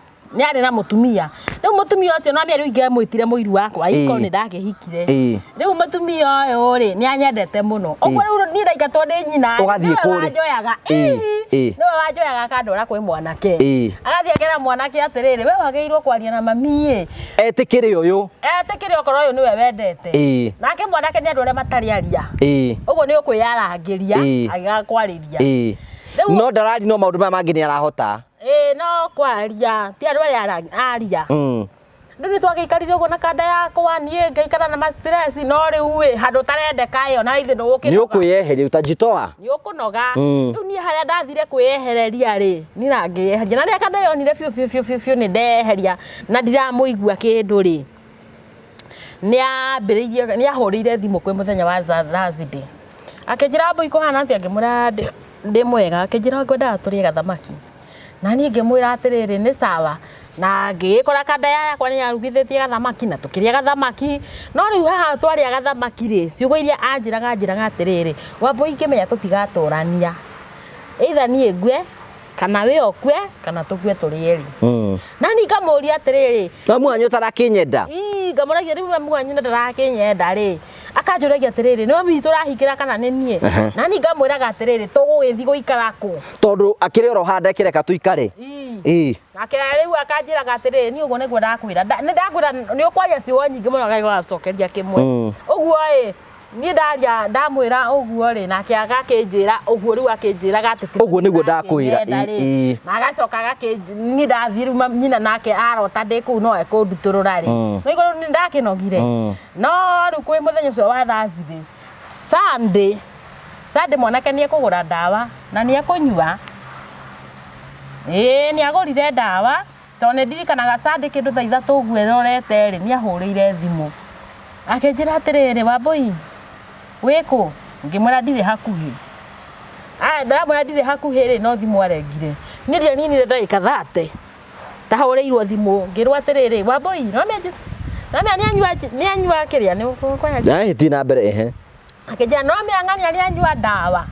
mutumia riu mutumia ucio no amia riu ingira mwitire muiru wakwa iko ni ndakihikire riu mutumia uyu ri ni anyendete muno uguo riu ni ndaigatwo ndi nyina ugathie kuri wajoyaga no wajoyaga kandora kwi mwanake agathie akera mwanake atiriri we wageirwo kwaria na mami etikire uyu okoro uyu niwe wendete nake mwanake ni andu aria matari aria uguo ni ukwiyarangiria agigakwariria no ndarari no maundu mangi ni arahota no kwaria ti andu aria aria Ndio twagikarire ugo na kanda yakwa nie ngaikara na stress no riu handu tarendeka iyo na ithe no gukira ni ukwiyeheria utajitoa ni ukunoga riu nie haria ndathire kwiyehereria ri ni rangiyeheria na ria kanda iyo nire fiu ni ndeheria na ndiramuigua kindu ri ni ambiririe ni ahurire thimu kwi muthenya wa Thursday akinjira boiko hana atia ngimura ndi mwega akinjira ngwenda turie gathamaki na nie ngimwira atiriri ni sawa na ngikora kanda yakwa ni yarugithitie gathamaki na tukiria gathamaki no riu haha twaria gathamaki ri ciugo iria anjiraga atiriri wambo ingimenya tutigatorania either nie ngwe kana we okwe kana tukue turieri nani ngamuria atiriri na mwanyu tarakinyenda ngamuria riu mwanyu ndarakinyenda ri akanjuragia atiriri no mi turahikira kana ni nie nani ngamwiraga atiriri tugugithi guikara ku tondu akiri oro handa kireka tuikare nake riu akanjiraga atiriri ni uguo niguo ndakwira ni ndakwira ni ukwaria cio nyingi muno gagacokeria kimwe uguo ni ndaria ndamwira uguo ri nake agakinjira uguo riu akinjira gatete uguo niguo ndakwira na agacoka ni ndathie riu nyina nake arota ndi ku no ekunduturura ri nigo ni ndakinogire no riu kwi muthenya ucio wa Thursday Sunday mwanake ni ekugura ndawa na ni ekunyua ni agurire ndawa tone ndirikanaga Sunday kindu thaa 3 uguo rorete ri ni ahurire thimu akinjira atiriri Wambui wiko ngimwira ndire hakuhi ndamwira ndire hakuhi ri no thimu arengire ni ria nini ndagika 30 tahuriirwo thimu ngirwa atiriri Wambui no ni anyua kiria ni kwanya ti na mbere akinjira no me ang'ania ni anyua ndawa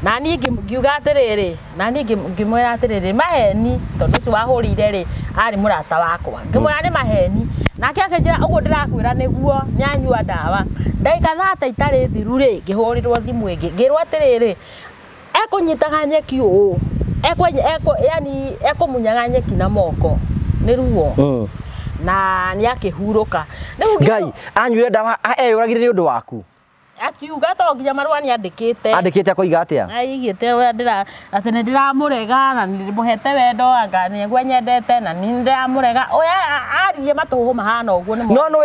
nani ngiuga atiriri nani ngimwira atiriri maheni tondu ci wahurire ri ari murata wakwa ngimwira ni maheni nake akinjira uguo ndirakwira niguo ni anyua ndawa ndagika 30 itari thiru ri ngihurirwo thimu ingi ngirwa atiriri ekunyitaga nyeki yani ekumunyaga nyeki na moko ni ruo na ni akihuruka ngai anyuire ndawa eyuragire ni undu waku akiuga to nginya marua ni andikite akoiga atia aigite ndira ati ni ndiramurega na ndimuhete wendo anga ni ngwe nyendete na ni ndiramurega oya arie matuhu mahana uguo ni no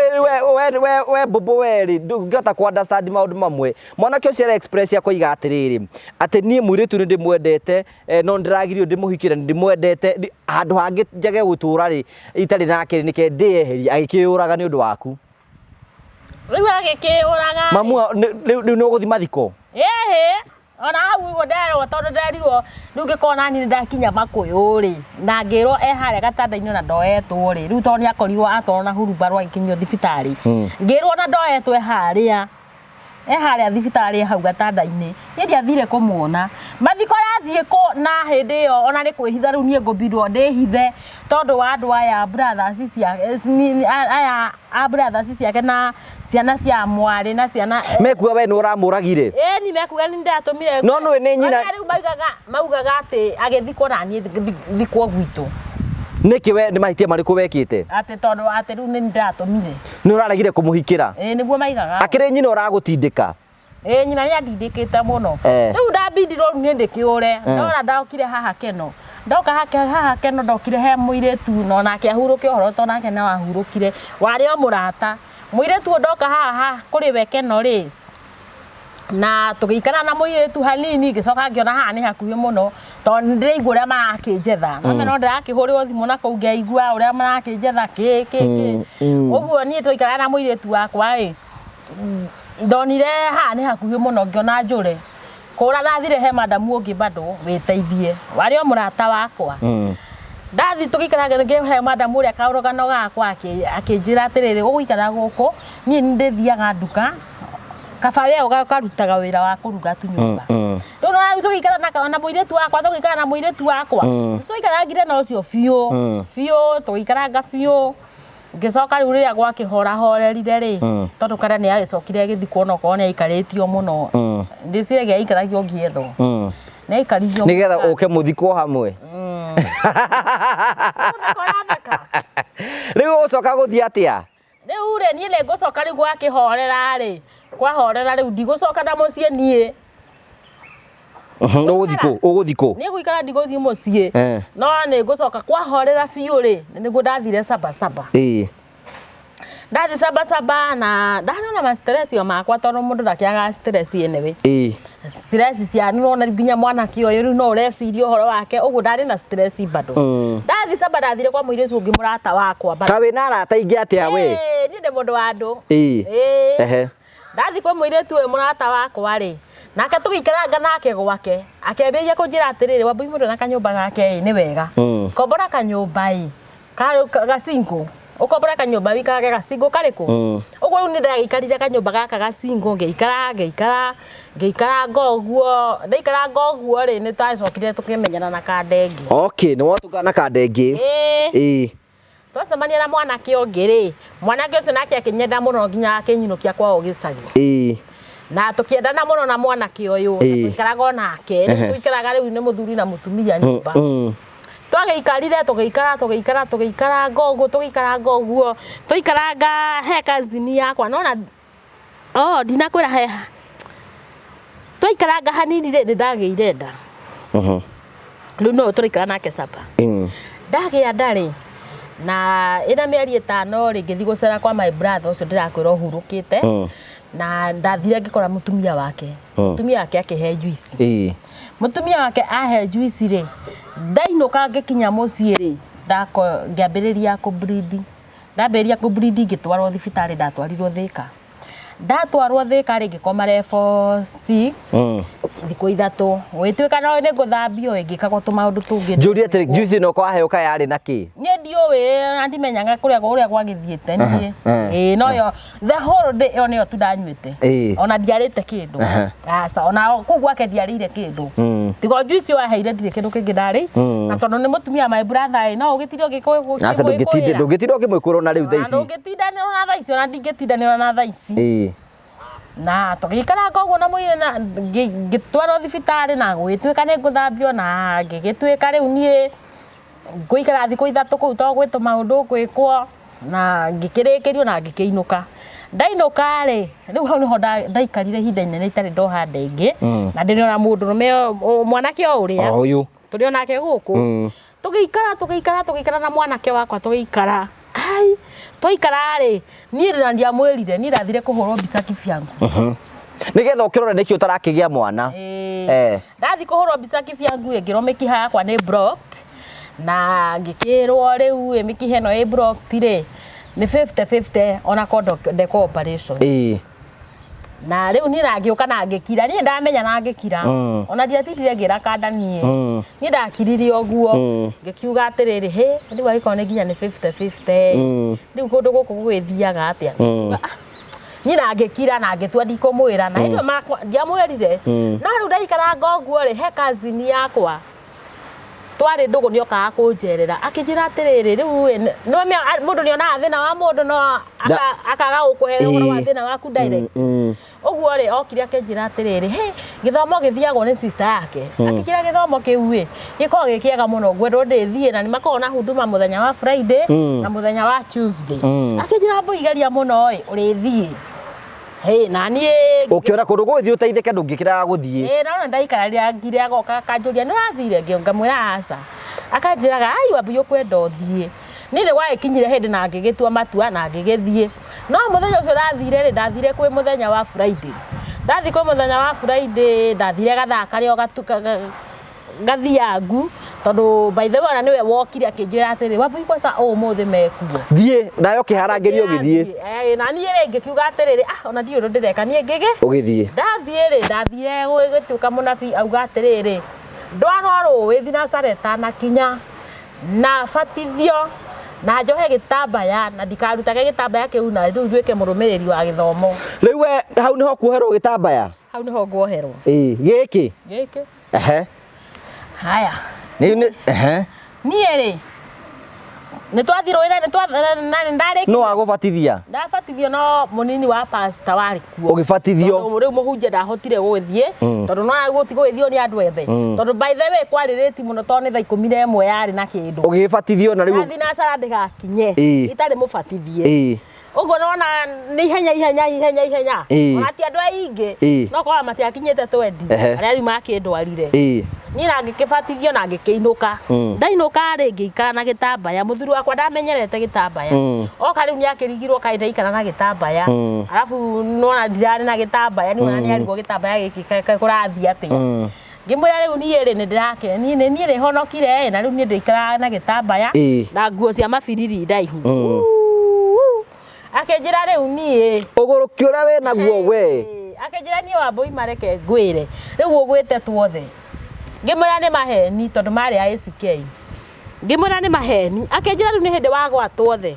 we bobo weri ngota ku understand maundu mamwe mwanake ucio express akoiga atiriri ati nie mwiritu ni ndimwendete no ndiragirio ndimuhikire ndimwendete handu hangi njage gutura ri itari nake nike ndieheria agikiuraga ni undu waku riu agikiuraga mamu riu ni uguthi mathiko ona hau nderwo tondu nderirwo riu ngikona ni ndakinya Makuyu ri na ngirwo haria gatanda-ini na ndoetwo ri riu tondu ni akorirwo atwarwo na hurubarwa agikinyio thibitari ngirwo na ndoetwo haria thibitari hau gatanda-ini ni ndiathire kumuona mathiko rathie ko na hindi iyo ona ni kwihitha riu nie ngubirwo ndihithe tondu wa andu aya brothers ciake na ciana cia mwari na ciana mekuga we ni uramuragire ni mekuga ni ndatumire no no ni nyina riu maugaga ati agithikwo na nie thikwo gwitu niki we ni mahitia mariku wekite ati tondu ati riu ni ndatumire ni uraregire kumuhikira niguo maigaga akire nyina uragutindika nyina ni andindikite muno riu ndabindirwo ni ndikiure ndona ndokire haha keno ndoka haha keno ndokire he muiretu no nake ahuruke horo to nake na wahurukire wari o murata muiretu ndoka haha kuri we keno ri na tugikara na muiretu hanini ngicoka ngiona haha ni hakuhi muno to ndiraigua uria marakinjetha no me no ndirakihurirwo thimu na kuu ngeigua uria marakinjetha uguo nie twikara na muiretu wakwa ri ndonire haha ni hakuhi muno ngiona njure kura ndathire he madamu ungi bado witeithie wari o murata wakwa ndathi tugikara ngihe madamu uria kaurugano gakwa akinjira atiriri uguikara guku nie ndithiaga nduka kabawe ugarutaga wira wa kuruga tunyumba riu no tugikara na muiretu wakwa tugikara na muiretu wakwa tugikara ngire no cio biu tugikaranga biu ngicoka riu riria gwakihora horerire ri tondu kada ni agicokire agithikwo no korwo ni aikaritio muno ndiciragia aikaragio ngiethwo ni aikarigio nigetha uke muthikwo hamwe riu ucoka guthii atia riu ri nie ni ngucoka riu gwakihorera ri kwahorera riu ndigucoka na mucii nie uguthiko ni guikara ndiguthii mucii no ni ngucoka kwahorera biu ri niguo ndathire saba ndathi saba na ndana ma stress yo makwa tondu mundu ndakiaga stress enewe stress cia nona nginya mwana kio riu no ureciria uhoro wake uguo ndari na stress bado ndathi saba ndathire kwa muiretu ungi murata wakwa bado kawe na arata ingi atia we ni ndi mundu wa andu ndathi kwa muiretu we murata wakwa ri nake tugikaranga nake gwake akemberia kunjira atiriri Wambui mundu na kanyumba gake ni wega kombora kanyumba ga 5 ukombora kanyumba wikaraga gacingo kariku uguo riu ni ndaikarire kanyumba gaka gacingo ngeikara ngoguo ndaikaranga uguo ri ni twacokire tukimenyana na kandengi. Okay, ni wotungana na kandengi. Twacemania na mwanake ungi ri mwanake ucio nake akinyenda muno nginya akinyinokia kwao gicagi na tukiendana muno na mwanake uyu tuikaraga nake tuikaraga riu ni muthuri na mutumia nyumba twageikarire tugiikara ngoguo tuikaranga he kazini yakwa nona ndinakwira he tuikaranga hanini ri ndageire nda riu no turaikara nake capa ndagea ndari na ina mieri 5 ri ngithi gucera kwa my brother ucio ndirakwira uhurukite na ndathire ngikora mutumia wake mutumia wake akihe juice mutumia wake ahe juice ri ndainuka ngikinya mucii ri ngiambiriria ku bleed ndamberia ku bleed ngitwarwo thibitari ndatwarirwo Thika ri ngikoma level 6 thiku 3 gwituika no ni nguthambio ngikagwo tumaundu tungi njuri ati juice no kwa heo kayari na ki ni ndiuwi na ndimenyaga kuria gwagithiete nie no yo the whole day ono yo tudanyuite ona ndiarite kindu asa ona kugwa ke ndiarire kindu tigo juice wa heire ndire kindu kingi ndari na tondu ni mutumia my brother no ugitirio giko asa ndugitirio kimwikuro na riu thaici ndungitindanira na thaici ona ndingitindanira na thaici na tugikara koguo na mwire na ngitwarwo thibitari na gwituika ni nguthambio na ngigituika riu nie nguikara thiku 3 kuu to gwito maundu gwikwo na ngikirikirio na ngikiinuka ndainuka ri riu hau niho ndaikarire hinda inene itari ndoha ndenge na ndiriona mundu rume mwanake o uria uyu turi onake guku tugiikara na mwanake wakwa tugiikara twaikara ri nie ndia mwirire ni rathire kuhurwo mbica kibyangu nigetha ukirora nikio utarakigia mwana ndathi kuhurwo mbica kibyangu ngirwo mikiha yakwa ni blocked na ngikirwo riu mikiha no i blocked ri ni 50-50 ona ndeko operation na riu ni rangiuka na ngikira ni ndamenya na ngikira ona ndiatindire ngira kanda nie ni ndakirire oguo ngikiuga atiriri he riu aikone nginya ni 50-50 riu kundu guku gwithiaga atia ni na ngikira na ngitua ndikumwira na ino ndiamwirire no riu ndaikara ngoguo ri he kazini yakwa twari ndugu ni okaga kunjerera akinjira atiriri riu no mundu ni ona thina wa mundu no akaga gukuhere ugoro wa thina waku direct uguo ri okire akinjira atiriri he githomo githiagwo ni sister yake akinjira githomo kiu ri giko gikiega muno ngwendo ndithie na ni makona huduma muthenya wa Friday na muthenya wa Tuesday akinjira mbuigaria muno urithie hey nani ukiona kundu guthi uteithike ndungikira guthie na ndaikararia ngire agoka kanjuria ni rathire ngamwira asa akanjiraga ai wabi ukwenda uthie nire wakinyire hindi na ngigitua matua na ngigithie no muthenya ucio rathire ri ndathire kwi muthenya wa Friday ndathi kwi muthenya wa Friday ndathire gathaka rio gatuka gathiangu tondu by the way ona niwe wokire akinjira atiri wabu ikosa umuthi mekuo thie nayo kiharangirio githie na nie ringi kiuga atiriri ona ndio ndo ndireka nie ngige ugithie ndathire gwituka munabi auga atiriri ndwaroro withi na sareta na kinya na fatithio na njohe gitambaya na ndikarutage gitambaya kiu na riu nduike murumiriri wa githomo riu we hau niho kuherwo gitambaya hau niho nguoherwo giki haya ni nie ri ni twathirwo ira ni ndariki no agubatithia ndabatithio no munini wa pastor wari kuo ugibatithio riu muhunjia ndahotire guthie tondu no gutigwithio ni andu ethe tondu by the way kwaririti muno to ni thaa 11 yari na kindu ugibatithio na riu athi na sara ndigakinye itari mubatithie ugo nona ni ihenya ati andu aingi no kwa matiakinyete 20 aria makindwarire ni na ngikibatithio na ngikiinuka ndainuka ri ngiikara na gitambaya muthuri wakwa ndamenyerete gitambaya oka riu ni akirigirwo kaida ikara na gitambaya alafu nona ndirari na gitambaya ni ona ni arigwo gitambaya giki kurathia atia ngimwira riu nie ri ni ndirake ni ri honokire na riu ni ndikara na gitambaya na nguo cia mabiriri ndaihu akenjira riu nie ugurukiura we naguo we akenjira nie wambui mareke ngwire riu ugwite tuothe ngimwira ni maheni tondu mari ACK ngimwira ni maheni akenjira riu ni hindi wa gwatwo the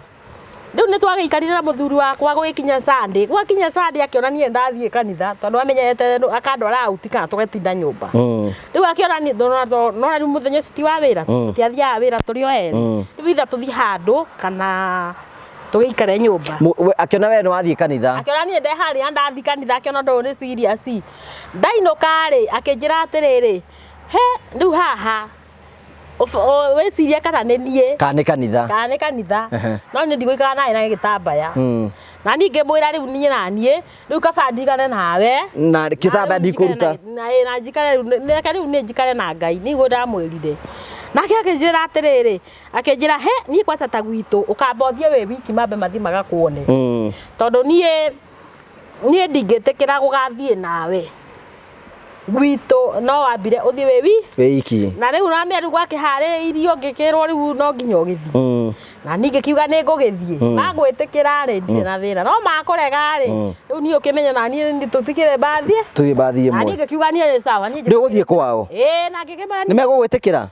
riu ni twageikarire na muthuri wakwa gwikinya Sunday gwakinya Sunday akiona nie ndathie kanitha tondu amenyete akandwara out kana tugetinda nyumba riu akiona ni no riu muthenya ucio ti wa wira tiathiaga wira turi o eri riu itha tuthie handu kana tugeikare nyumba akiona we no wathie kanitha akiona nie ndehari ndathi kanitha akiona ndo ni serious ndainuka ri akinjira atiriri he riu haha weciria kana nĩ niĩ kana nĩ kanitha no nĩ ndigũikara nawe na gĩtambaya na niĩ ngĩmwĩra rĩu niĩ na niĩ rĩu kaba ndigane nawe na gĩtambaya ndikũruta na njikare rĩu nĩ njikare na Ngai nĩguo ndamwĩrire nake akĩnjĩra atĩrĩrĩ akĩnjĩra he niĩ kwanza ta gwitũ ũkamba ũthiĩ wĩ wiki mambe mathi magakuone tondũ niĩ ndingĩtĩkĩra gũgathiĩ nawe gwitũ no wambire uthie wewi wiki na riu na mĩaru gwakiharĩirio ngĩkĩrwo riu no nginya ũgĩthie na niĩ ngĩkiuga nĩ ngũgĩthie magwĩtĩkĩra rĩ ndirĩ na thĩna no makũrega rĩ riu niĩ ũkĩmenya na niĩ tũtikĩre bathie ĩmwe na niĩ ngĩkiuga niĩ rĩ sawa niĩ ndĩgũthiĩ kwao na ngĩkĩmenya nĩ megũgwĩtĩkĩra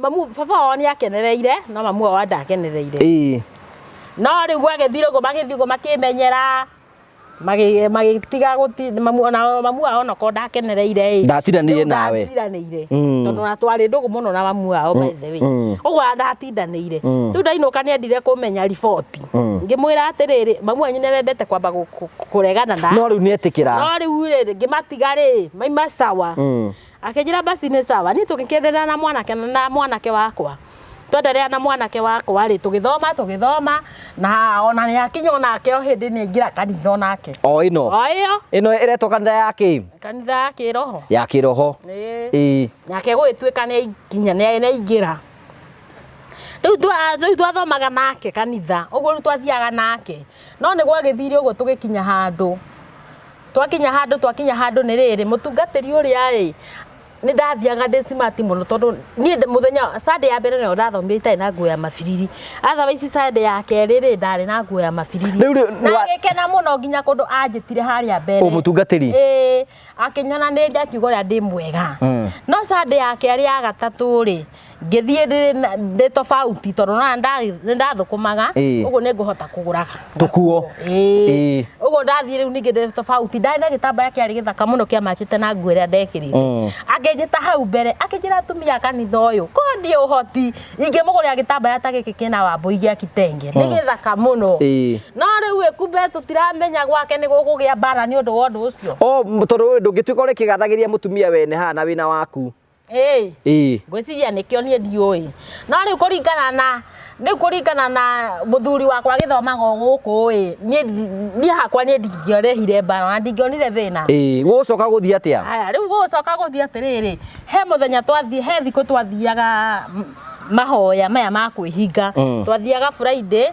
mamu baba wao nĩ akenereire no mamu wao ndakenereire no rĩu gwagĩthire ũguo magĩthiĩ ũguo makĩmenyera magitiga guti mamu wao no ko ndakenereire ndatiranire nawe tondu na twari ndugu muno na mamu wao by the way uguo ndatindanire riu ndainuka ni endire kumenya riboti ngimwira atiriri mamu wanyu nerendete kwamba kuregana na no riu ni etikira no riu ngimatiga ri maima sawa akinjira basi ni sawa ni tukikenderera na mwanake wakwa twenderea na mwanake wakwa ri tugithoma na ona ni akinyo nake o hindi ni ngira kanitha nake ino iretwo kanitha yake ya kiroho nake gwituika ni nginya ni ingira riu twathomaga nake kanitha uguo riu twathiaga nake no ni gwagithire uguo tugikinya handu twakinya handu ni riri mutungatiri uria ri ni ndathiaga ndi smart muno tondu ni muthenya Sunday ya mbere no ndathomire na nguo ya mabiriri otherwise Sunday ya kerĩ ri ndari na nguo ya mabiriri na ngikena muno nginya kundu anjitire haria mbere mutungatiri akinyana ni ndakiuga uria ndi mwega no Sunday ya kerĩ ya gatatũ ri ngithie ndi tofauti tondu na ndathukumaga uguo ni nguhota kuguraga tukuo uguo ndathie riu ningi ndi tofauti ndari na gitambaya kiari githaka muno kia machite na nguo iria ndekirite akijita hau mbere akijira atumia kanitha uyu kondi uhoti ingimugurira gitambaya ta giki kina wambo igia kitenge ni githaka muno no riu ekumbe tutiramenya gwake ni gukugia bara ni undu wa undu ucio tondu ndungituika uri kigathagiria mutumia wene hana wina waku gwiciria nikio nie ndiui no riu kuringana na muthuri wakwa githomaga guku ni hakwa ni ndingiorehire bara na ndingionire thina gucoka guthia atia aya riu gucoka guthia atiriri he muthenya twathie he thiku twathiaga mahoya maya ma kwihinga twathiaga Friday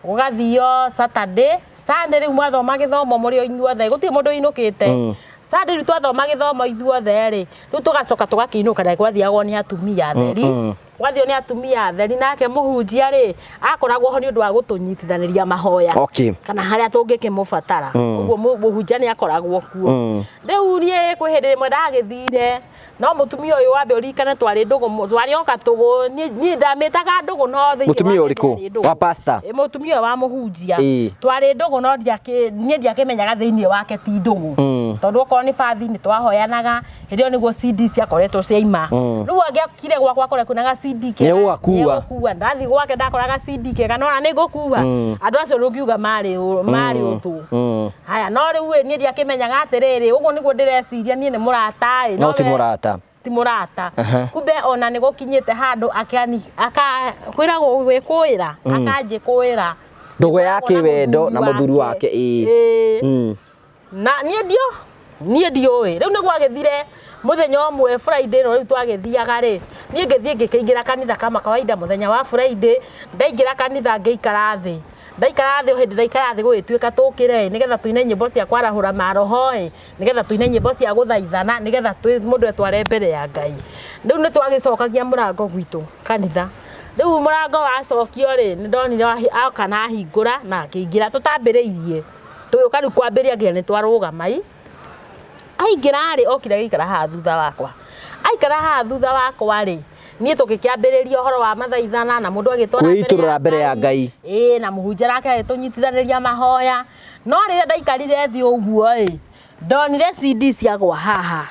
gugathio Saturday Sunday riu mwathoma githomo muri o inyuothe gutie mundu inukite Sunday riu twathoma githomo ithuothe ri riu tugacoka tugakiinuka na gwathiagwo ni atumia theri gwathio ni atumia theri nake muhunjia ri akoragwo ho ni undu wa gutunyitithaniria mahoya kana haria tungikimubatara uguo muhunjia ni akoragwo kuo riu nie kwihindire mwe ndagithire no mutumia uyu wambe urikane twari ndugu twari oka tugu ni ndamitaga ndugu no thi mutumia uriku wa pastor mutumia wa muhunjia twari ndugu no nie ndiakimenyaga thiini wake ti ndugu tondu okorwo ni bathi ni twahoyanaga hirio niguo CD ciakoretwo ciaima riu angiakire gwakwa kore kunaga CD kega nĩgũgakua ndathi gwake ndakoraga CD kega no na nĩngũkua andu acio rungiuga mari utu haya no riu nie ndiakimenyaga atiriri uguo niguo ndireciria nie ni murata no ti murata kumbe ona ni gukinyite handu akakwira gwikuira akanjikuira ndugu yake wendo na muthuri wake na nie ndioi riu ni gwagithire muthenya umwe Friday no riu twagithiaga ri nie ngithie ngikingira kanitha kama kawaida muthenya wa Friday ndaingira kanitha ngeikara thi o hindi ndaikara thi gwituika tukire nigetha tuine nyimbo cia kwarahura maroho nigetha tuine nyimbo cia guthaithana nigetha mundu etware mbere ya Ngai riu ni twagicokagia murango gwitu kanitha riu murango wacokio ri ni ndonire akana hingura na akiingira tutambiriirie tuyuka riu kwambiria nginya ni twarugamai aingira ri okire gikara ha thutha wakwa aikara ha thutha wakwa ri nie tukikiambiriria horo wa mathaithana na mundu agitwara kwiturura mbere ya Ngai na muhunjia nake agitunyitithaniria mahoya no riria ndaikarire thi uguo ndonire CD ciagwa haha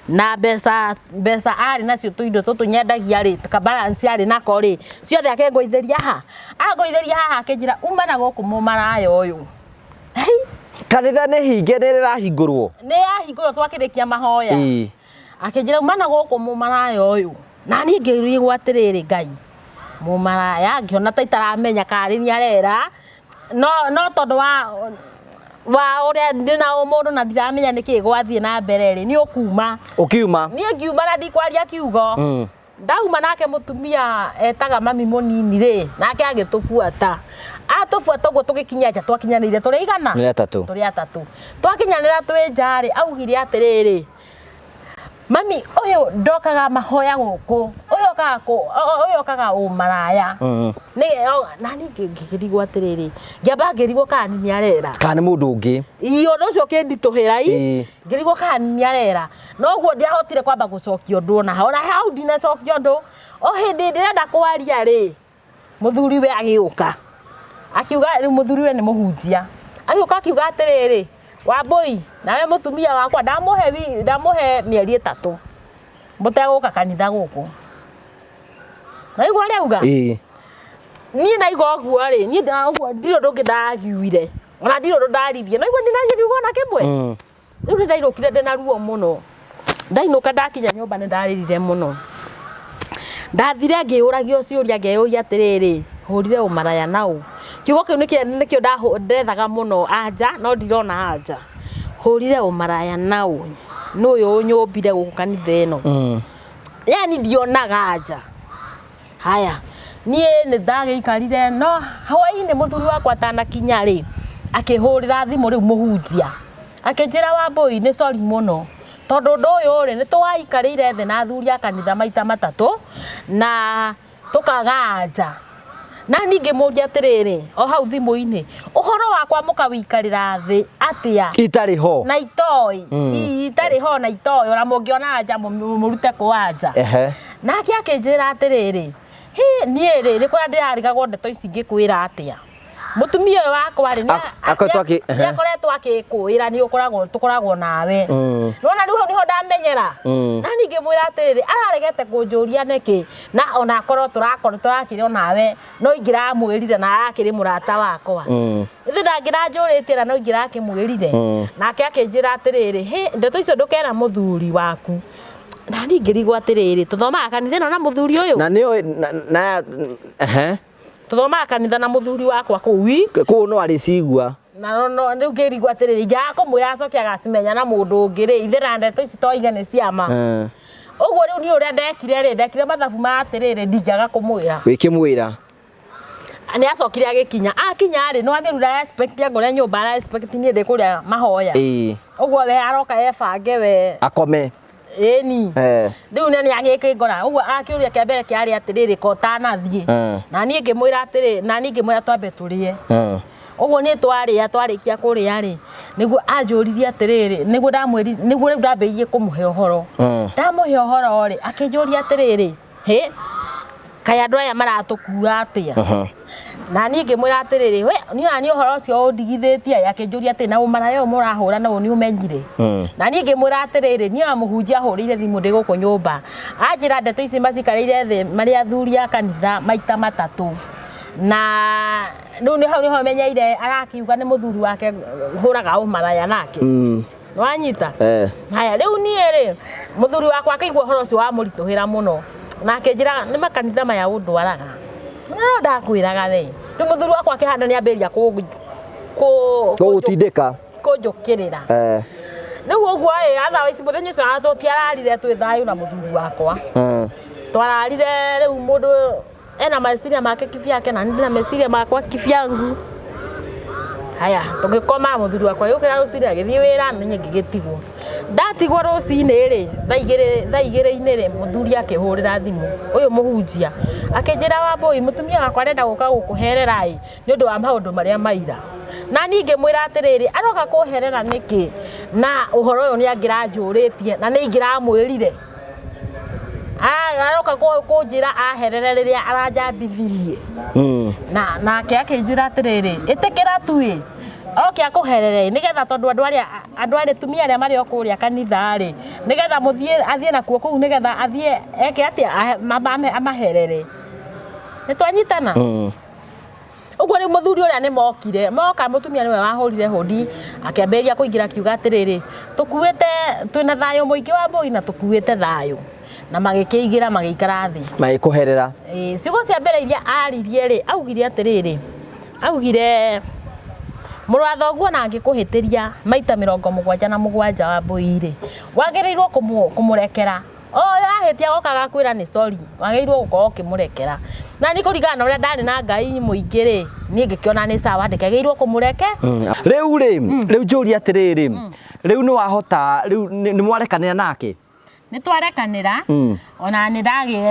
na mbeca ari nacio tuindo tutunyendagia ri ka balance ari nako ri ciothe akengoitheria haha akinjira uma na goku mumaraya uyu kanitha nĩ hinge nĩ rĩrahingũrwo nĩ yahingũrwo twakĩrĩkia mahoya akinjira uma na goku mumaraya uyu na niĩ ngĩrigwo atĩrĩrĩ Ngai mumaraya ngĩona ta itaramenya karĩ nĩ arera no tondũ wa uria ndina umundu na ndiramenya niki gwathie na mbere ri ni ukiuma ni ngiuma na ndikwaria kiugo ndauma nake mutumia etaga mami munini ri nake agitufuata atufuata uguo tugikinya nja twakinyanire turi igana turi atatu twakinyanira twi njari augire atiriri mami uyu ndokaga mahoya guku uyu kaga umaraya ni nani ngirigwo atiriri ngiamba ngirigwo kana ni arera kana mundu ungi iyo nocio kindituhira ngirigwo kana ni arera noguo ndiahotire kwamba gucokio ndu na hora hau ndina cokio ndu o hindi ndirenda kwaria ri muthuri we agiuka akiuga muthuri we ni muhunjia agiuka akiuga atiriri Wambui nawe mutumia wakwa ndamuhe mieri 3 muteguka kanitha guku naigwa reuga ni naigwa guo ri ni ndaguo ndiro ndungi ndagiuire ona ndiro ndaririe naigwa ndinaririe na kimwe riu ndairukire ndina ruo muno ndainuka ndakinya nyumba ni ndaririre muno ndathire ngiuragio ciuria ngeuria atiriri hurire umaraya nau kiugo kiu nikio ndethaga muno anja no ndirona anja hurire umaraya nau nuyu nyumbire guku kanitha ino yani ndionaga anja haya nie ni ndagiikarire no hwaini muthuri wakwa tanakinya ri akihurira thimu riu muhunjia akinjira Wambui ni sorry muno tondu ndu uyu ri ni twaikarire thi na athuri a kanitha maita 3 na tukaga anja na ningi muria atiriri o hau thimu-ini uhoro wakwa mukawikarira thi atia itari ho na itoi itari ho na itoi ora mungiona anja murute kuanja nake akinjira atiriri nie ri rikura ndirarigagwo ndeto ici ngikwira atia mutumia uyu wakwa ri ni akoretwo akikwira ni tukoragwo nawe nona riu niho ndamenyera na ningi mwira atiriri araregete kunjuria niki na ona akorwo turakire nawe no ingira mwirire na akiri murata wakwa ithi ndangira njuritie na no ingira akimwirire nake akinjira atiriri ndeto icio ndukera muthuri waku na ningirigwo atiriri tuthomaga kanitha ino na muthuri uyu na ni na tuthomaga kanitha na muthuri wakwa kuu no aricigua na riu ngirigwo atiriri ngiakumwira acoke agacimenya na mundu ungi ri ithira ndeto ici toiga ni ciama uguo riu ni uria ndekire mathabu ma atiriri ndingiaga kumwira wikimwira ni acokire agikinya ri no amirura respect ngore nyumba respect ni ndi kuria mahoya uguo we aroka ebange we akome ni riu ni agikingora uguo akiuria kiambere kiari atiriri ko tanathie na ni ngimwira atiri na ni ngimwira twambe turie uguo ni twarikia kuria ri niguo anjuririe atiriri niguo ndambirie kumuhe uhoro ndamuhe uhoro ri akinjuria atiriri kaya andu aya maratukua atia na ni ngimwira atiriri we ni uhoro ucio undigithitie akinjuria ati na umaraya murahura na ni umenyire na ni ngimwira atiriri ni amuhunjia ahurire thimu ndi guku nyumba anjira ndeto ici macikarire thi mari athuri a kanitha maita 3 na riu niho menyeire arakiuga ni muthuri wake huraga umaraya nake nwanyita haya riu nie ri muthuri wakwa akaigua horo ucio wa murituhira muno na akinjira ni makanitha maya undwaraga no ndakwiraga thi riu muthuri wakwa akihanda ni ambiria gutindika kunjukirira riu uguo otherwise muthenya ucio aracokia ararire twi thayu na muthuri wakwa twararire riu mundu ena meciria make kivyake na ndina meciria makwa kivyangu haya tugikoma muthuri wakwa yukira ruciria agithii wira menye ngigitigwo ndatigwo rucini ri thaa igiri-ini ri muthuri akihurira thimu uyu muhunjia akinjira Wambui mutumia wakwa arenda guka gukuherera ni undu wa maundu maria maira na ningi mwira atiriri aroka kuherera niki na uhoro uyu ni angira njuritie na ni ingira mwirire aroka kunjira aherere riria aranjambithirie na ke akinjira atiriri itikira tuwi oke akuherere nigetha tondu andu ari tumia aria mari okuria kanitha ri nigetha muthie athie na kuo kuu nigetha athie eke atia amaherere nitwanyitana uguo ri muthuri uria ni mokire moka mutumia niwe wahurire hodi akiamberia kuingira kiuga atiriri tukuite twina thayo muingi wa mbui na tukuite thayo na magikiigira magikara thi magikuherera ciugo cia mbere iria aririe ri augire atiriri augire muru wa thoguo na angikuhitiria maita 77 wa mbui ri wagirirwo kumurekera ahitia gokaga kwira ni sorry wagirirwo gukorwo kimurekera na ni kurigana uria ndari na ngai muingi ri ni ngikiona ni sawa ndikagirirwo kumureke riu njuri atiriri riu ni wahota riu ni mwarekanira nake ni twarekanira ona ni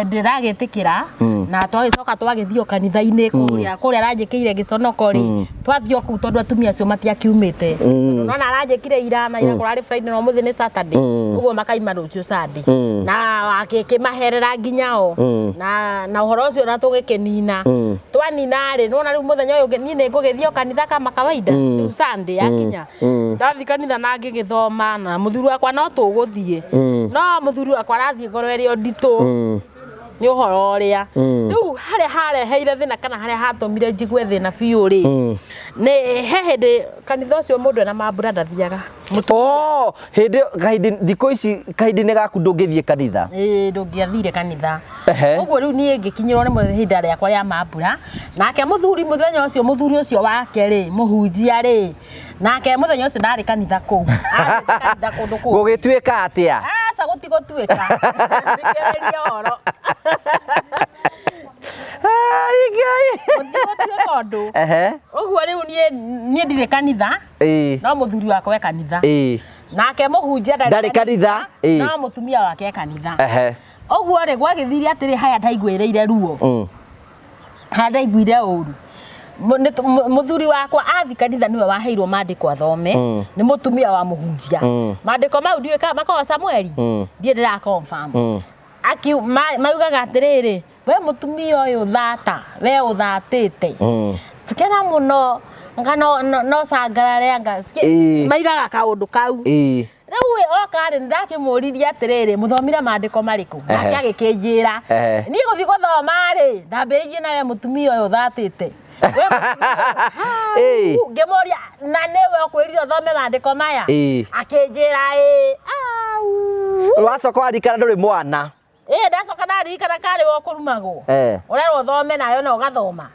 ndagitikira na twagicoka twagithio kanitha-ini kuria aranjikire giconoko ri twathio ku tondu atumia acio matiakiumite nona aranjikire ira na ira kurari Friday no muthi ni Saturday uguo makaima rucio Sunday na akimaherera nginyao na uhoro ucio na tugikenina twanina ri nona riu muthenya uyu ni ngugithio kanitha kama kawaida riu Sunday akinya ndathi kanitha na ngigithoma na muthuri wakwa no tuguthie no muthuri wakwa arathie ngoro eri onditu ni uhoro uria riu hare heire thina kana hare hatomire njigwe thina biu ri ni hehede kanitha ucio mundu na mambura ndathiaga hindi thiko ici kahindi-ini gaku ndungithie kanitha ndungiathire kanitha uguo riu ni ngikinyirwo ni muhinda riakwa ria mambura nake muthuri muthenya ucio muthuri ucio wake ri Ahunjia ri nake muthenya ucio ndari kanitha kuu kanitha kundu kuu gugituika atia gutigutuika ndikereria horo uguo riu nie ndire kanitha no muthuri wakwa e kanitha nake Ahunjia ndari kanitha no mutumia wake e kanitha uguo ri gwagithire atiri haya ndaiguireire ruo ndaiguire uru muthuri wakwa athi kanitha niwe waheirwo mandiko athome ni mutumia wa Ahunjia mandiko mau ndiwe makao Samueli ndie ndira confirm maugaga atiriri we mutumia uyu thata we uthatite sikena muno ngano no sangarare anga maigaga kaundu kau riu oka ri ndakimuriria atiriri muthomire mandiko mariku nake agikinjira ni guthi guthoma ri ndambiririe nawe mutumia uyu thatite ngemoria na newe okwirire thome mandiko maya akinjira wacoka warikana nduri mwana ndacoka ndarikana kari wo kurumagwo urerwo thome nayo no gathoma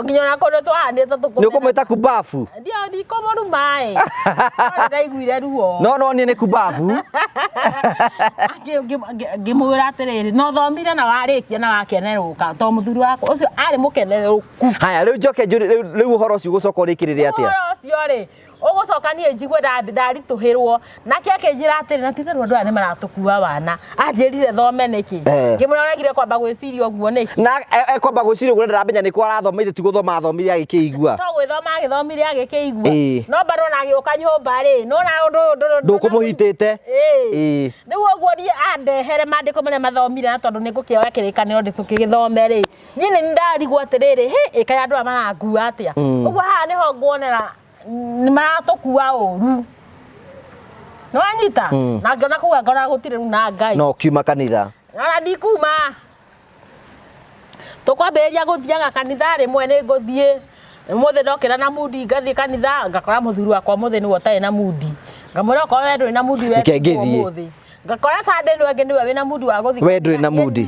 nginya na kundu twahandite tukumena ni ukumwita kubafu ndio ndikomorumai ndaiguire ruo no ni kubafu ngimwira atiriri no thomire na warikia na wakeneruka to muthuri wako ucio ari mukeneruku haya riu njoke riu uhoro ucio gucoka urikiriria atia uhoro ucio ri ugucoka nie njigwe ndarituhirwo nake akinjira atiri na titherwa andu aya ni maratukua wana anjirire thome niki ngimuragire kwamba gwiciria uguo niki na kwamba gwiciria uguo ndiramenya ni kwa arathomeire ti guthoma athomire agikigua to gwithoma agithomire agikigua no bado na agiuka nyumba ri no na ndukumuhitite riu uguo ni andehere mandiko maria mathomire na tondu ningukioya kirikaniro nditukigithome ri nyine ndarigwo atiriri ikaya andu aya marangua atia uguo haha niho nguonera ni maratukua uru no anyita na ngona kuga ngona gutire na ngai no kiuma kanitha na ndikuma tukwambiria guthiaga kanitha rimwe ni nguthie muthe ndokira na mudi ngathie kanitha ngakora muthuri wakwa muthe ni wotae na mudi ngamwira ko we nduri na mudi we muthe ngakora Sunday niwe wina mudi wa guthie we nduri na mudi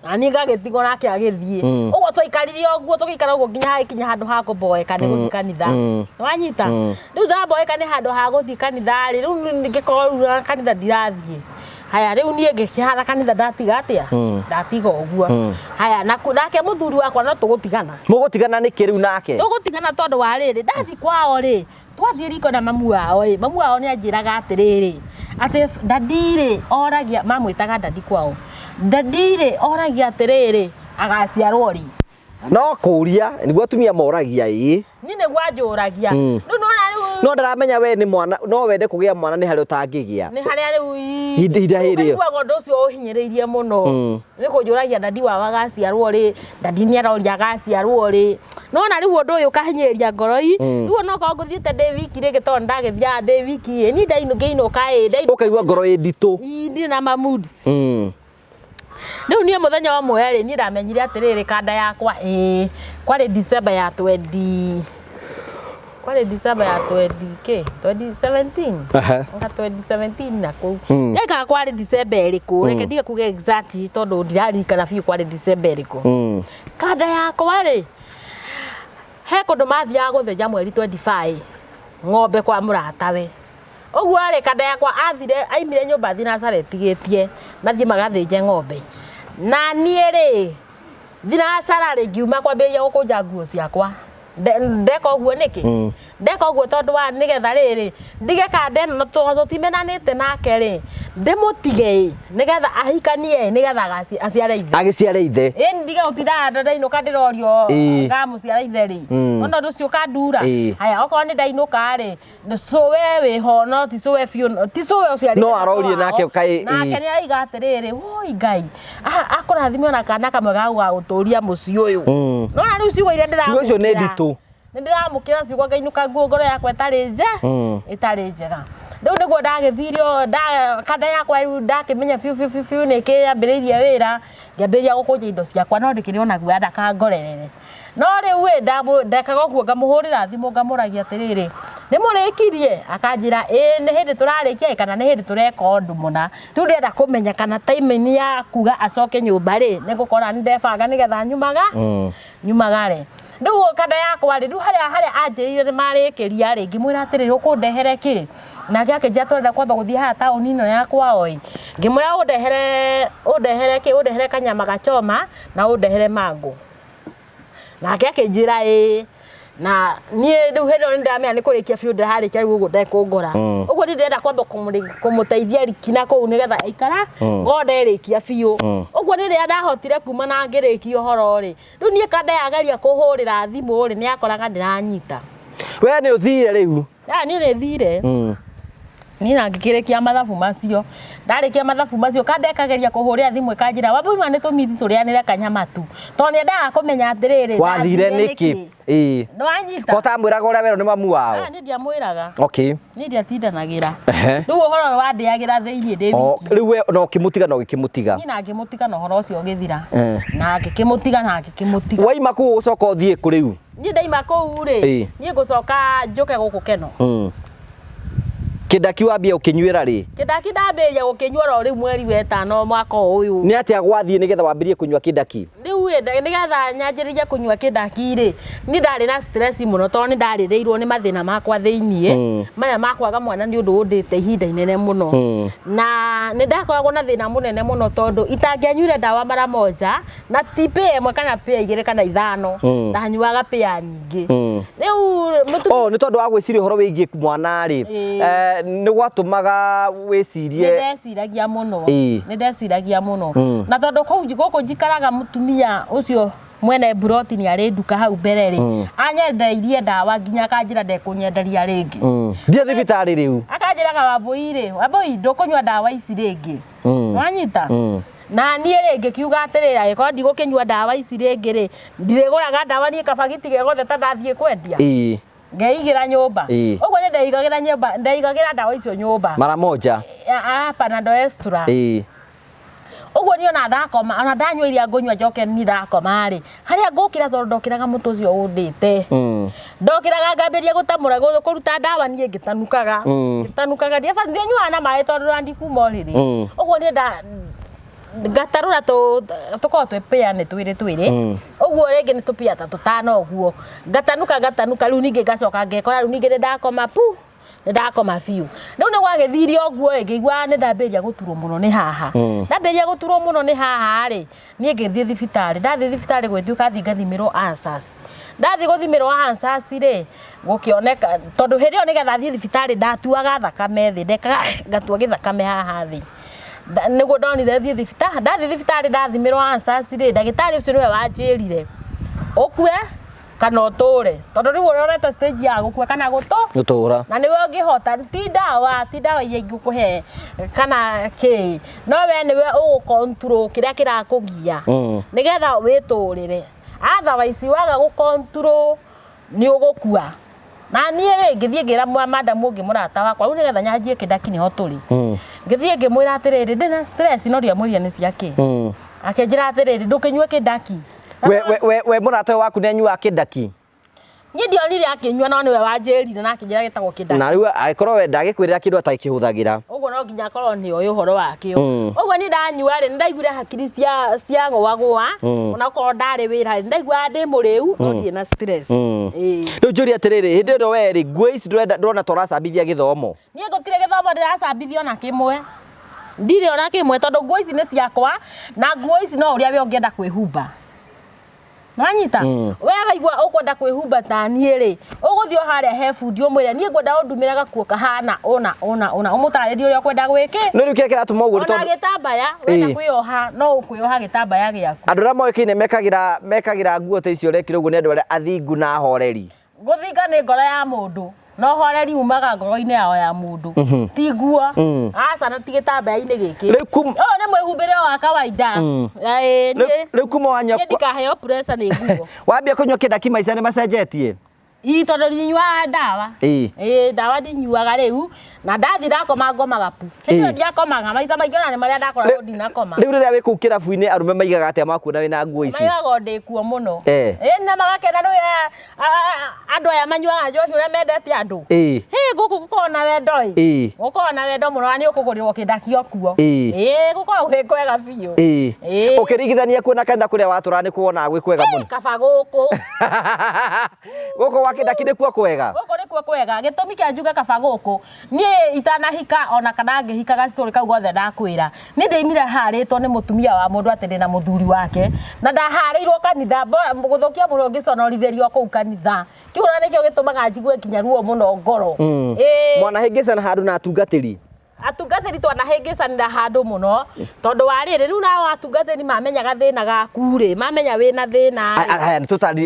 na ni ngagitigo nake agithie uguo tuikaririe uguo tukikara uguo nginya hakinya handu ha kuboeka ni guthie kanitha wanyita riu ndaboeka ni handu ha guthie kanitha riu ngikorwo kanitha ndirathie haya riu nie ngikihara kanitha ndatiga atia ndatiga uguo haya nake muthuri wakwa no tugutigana ni kiriu nake tugutigana tondu wa riri ndathi kwao ri twathie riko na mamu wao ni anjiraga atiriri ati dadire oragia mamwitaga dadi kwao dadire oragia atiriri agaciarwo ri no kuria niguo atumia moragia nyine gwanjuragia no no ndaramenya we ni mwana no wende kugia mwana ni hari utangigia ni hari riu hinda hirio kwa gondo ucio uhinyireirie muno ni kunjuragia dadi wa wagaciarwo ri dadi ni aroria gaciarwo ri no na riu undu uyu kahinyiria ngoroi riu no ko nguthiete ndi wiki ri gito ndagithia ndi wiki ni ndaino kai ukaigua ngoro nditu ndi na moods riu nie muthenya wa mweri ni ndamenyire atiriri kanda yakwa kwari December ya 20 kwale December ya 2017 nga 2017 na ku eka kwale December iliku reke ndiga kuge exact tondu ndirarikana fiu kwale December iliku kada yakwa ri he kundu mathia gutheja mweri 25 ng'ombe kwa muratawe uguo ri kada yakwa athire aimire nyumba thina caretigetie mathie magathinje ng'ombe na nie ri thina carari ngiuma kwambiria gukunja nguo ciakwa ndeka uguo niki ndeka uguo tondu wa nigetha riri ndige kande no tutimenanite nake ri ndimutige nigetha ahikanie nigetha aciare ithe agiciare ithe ndige utira ndainuka ndirorio ngamuciara ithe ri ono nducio kandura haya okorwo ni ndainuka ri ncuwe wi hono ti cuwe fiu ti cuwe uciari no arorie nake kai nake ni aiga atiriri woi ngai akurathimwo na kana kamwe ga guturia muci uyu no na riu ciugo ire ndiramukira ciugo icio ni nditu ndiramukira ciugo ngainuka nguo ngoro yakwa itari njega riu niguo ndagithirio kanda yakwa riu ndakimenya fiu nikiyambiririe wira ngiambiriria gukunja indo ciakwa no ndikiri ona guo ndakangorerere no riu ndekaga guo ngamuhurira thimu ngamuragia atiriri nimurikirie akanjira ni hindi turarikia kana ni hindi tureka undu muna riu ndenda kumenya kana time ya kuga acoke nyumba ri nigukora ndebanga nigetha nyumaga ri riu kanda yakwa ri riu haria anjirire marikiria ri ngimwira atiriri ukundehere ki nake akinjia twenda kwamba guthie haha tauni ino yakwa oi ngimwira undehere ki undehere kanyama gachoma na undehere mango nake akinjira na nie riu hendo ndamenya ni kurikia fiu ndaharikia riu uguo ndekungora uguo ndenda kwamba kumuteithia rikina kuu nigetha aikara ngonderikia fiu uguo riria ndahotire kuma na ngirikia uhoro ri riu nie kanda yageria kuhurira thimu ri ni akoraga ndiranyita we ni uthire riu ni ni thire ni na ngikirikia mathabu macio ndarikia mathabu macio kanda ikageria kuhurira thimu ikanjira wabuma ni tumithi turianire kanyama tu to ni ndaga kumenya atiriri wathire niki no anyita ko tamwiraga uria wero ni mamu wao ni ndiamwiraga okay ni ndiatindanagira riu uhoro wa ndiagira thiini ndi wiki riu we no kimutiga no gikimutiga ni na ngimutiga no horo ucio githira na ngikimutiga waima ku ucoka uthie ku riu ni ndaima ku ri ni gucoka njuke guku keno kidaki wambia ukinyuira ri kidaki ndambiria gukinyuora ri mweri wa 5 mwaka uyu ni atia gwathie nigetha wambirie kunywa kidaki riu nigetha nyanjiriria kunywa kidaki ri ni ndari na stress muno to ni ndaririirwo ni mathina makwa thiini maya makwaga mwana ni undu undite ihinda inene muno na ni ndakoragwo na thina munene muno tondu itangianyuire ndawa mara moja na tipe emwe kana pe igire kana ithano ndanyuaga pe nyingi riu ni tondu wa gwiciria uhoro wigie mwana ri ni gwatumaga wicirie ni ndeciragia muno na tondu guku njikaraga mutumia ucio mwene buroti ni ari nduka hau mbere ri anyendeirie ndawa nginya kanjira ndekunyenderia ringi thie thibitari riu akanjiraga wambui ndukunywa ndawa ici ringi wanyita na nie ringi kiuga atirira giko ndigukinywa ndawa ici ringi ri ndiriguraga ndawa nie kabagiti gegothe ta ndathie kwendia ngeigira nyumba uguo ni ndeigagira ndawa icio nyumba mara moja panado extra uguo ni ona ndakoma ona ndanywa iria ngunywa njoke ni ndakoma ri haria ngukira tondu ndokiraga mutu ucio undite ndokiraga ngambiria gutamura kuruta ndawa nie ngitanukaga ndie nyua na mai tondu ndikuma riri uguo ni ngatarura tuko twepeane twiri uguo ringi ni tupia ta tutano uguo ngatanuka riu ningi ngacoka ngekora riu ningi ndakoma ndakoma fiu riu ni gwagithirio uguo ngigwa ni ndambiria guturwo muno ni haha ndambiria guturwo muno ni haha ri nie ngithie thibitari ndathie thibitari gwituka thingathimirwo answers ndathie guthimirwo answers ri gukioneka tondu hirio nigetha thie thibitari ndatuaga thakame thi ngatua githakame haha thi niguo ndonire thie thibitari ndathie thibitari ndathimirwo answers ri ndagitari ucio niwe wanjirire ukue kana utore tondu riu urorete stage ya gukua kana gutura na niwe ungihota ti dawa iria ingikuhe kana ki no we niwe ugukontrol kiria kirakugia nigetha witurire otherwise waga gukontrol ni ugukua na niĩ rĩ ngĩthiĩ ngĩra madam ũngĩ mũrata wakwa rĩu nĩgetha nyanjie kĩndaki nĩho tũrĩ ngĩthiĩ ngĩmwĩra atĩrĩrĩ ndĩna stress no ndiamwĩria nĩ ciake akĩnjĩra atĩrĩrĩ ndũkĩnyue kĩndaki we mũrata waku nĩ anyuaga kĩndaki niĩ ndionire akĩnyua no nĩwe wanjĩrire na akĩnjĩra gĩtagwo kĩndaki na rĩu agĩkorwo we ndagĩkwĩrĩra kĩndũ atakĩhũthagĩra ũguo no nginya akorwo nĩ ũĩ ũhoro wakĩo ũguo nĩ ndanyua rĩ nĩndaiguire hakiri cia gũagũa onakorwo ndarĩ wĩra nĩndaiguaga ndĩ mũrĩu no ndirĩ na stress rĩu njũrie atĩrĩrĩ hĩndĩ ĩno we rĩ nguo ici ndĩrona tũracambithia gĩthomo niĩ gũtirĩ gĩthomo ndĩracambithia ona kĩmwe ndirĩ ona kĩmwe tondũ nguo ici nĩ ciakwa na nguo ici no ũrĩa we ũngĩenda kwĩhumba Nanyita wega igwa ukwenda kwĩhumba ta niĩ rĩ ũgũthio harĩa he fundi ũmwĩre niĩ ngwenda ũndumĩre gakuo kahana ona ũmũtarĩrie ũrĩa ũkwenda gwĩke no rĩu kĩrĩa kĩratũma ũguo ona gĩtambaya wenda kwĩoha no ũkwĩoha gĩtambaya gĩaku andũ arĩa moĩkaine mekagĩra nguo ta icio rekire ũguo nĩ andũ arĩa athingu na horeri gũthinga nĩ ngoro ya mũndũ no horeri umaga ngoro-inĩ yao ya mũndũ ti nguo aca na ti gĩtambaya-inĩ gĩkĩ ũyũ nĩ mwĩhumbĩre wa kawaida rĩu kuma wanyua ndikaheo pressure nĩ nguo wambia kũnyua kĩndaki maica nĩ macenjetie tondũ ndinyuaga ndawa ndawa ndinyuaga rĩu na ndathi ndakoma ngomaga pu hĩndĩ ĩyo ndiakomaga maita maingĩ ona nĩ marĩa ndakoragwo ndinakoma rĩu rĩrĩa wĩ kũu kĩrabu-inĩ arũme maigaga atĩa makuona wĩna nguo ici maigaga ndĩ kuo mũno na magakena rĩu andũ aya manyuaga njohi ũrĩa mendete andũ gũkũ gũkorwo na wendo gũkorwo na wendo mũno na nĩ ũkũgũrĩrwo kĩndaki o kuo gũkorwo gwĩ kwega biũ ũkĩringithania kuona kanitha kũrĩa watũraga nĩ kuonaga gwĩ kwega mũno kaba gũkũ gũkũ gwa kĩndaki nĩkuo kwega gũkũ nĩkuo kwega gĩtũmi kĩa njuge kaba gũkũ niĩ itanahika ona kana ngĩhika gacitorĩ kau gothe ndakwĩra nĩ ndĩimire harĩtwo nĩ mũtumia wa mũndũ atĩ ndĩna mũthuri wake na ndaharĩirwo kanitha gũthũkia mũndũ ngĩconorithĩrio kũu kanitha kĩu na nĩkĩo gĩtũmaga njigue nginya ruo mũno ngoro mwanahĩngĩcana handũ na atungatĩri twanahĩngĩcanĩra handũ mũno tondũ wa rĩrĩ rĩu nao atungatĩri mamenyaga thĩna gaku rĩ mamenya wĩna thĩna aya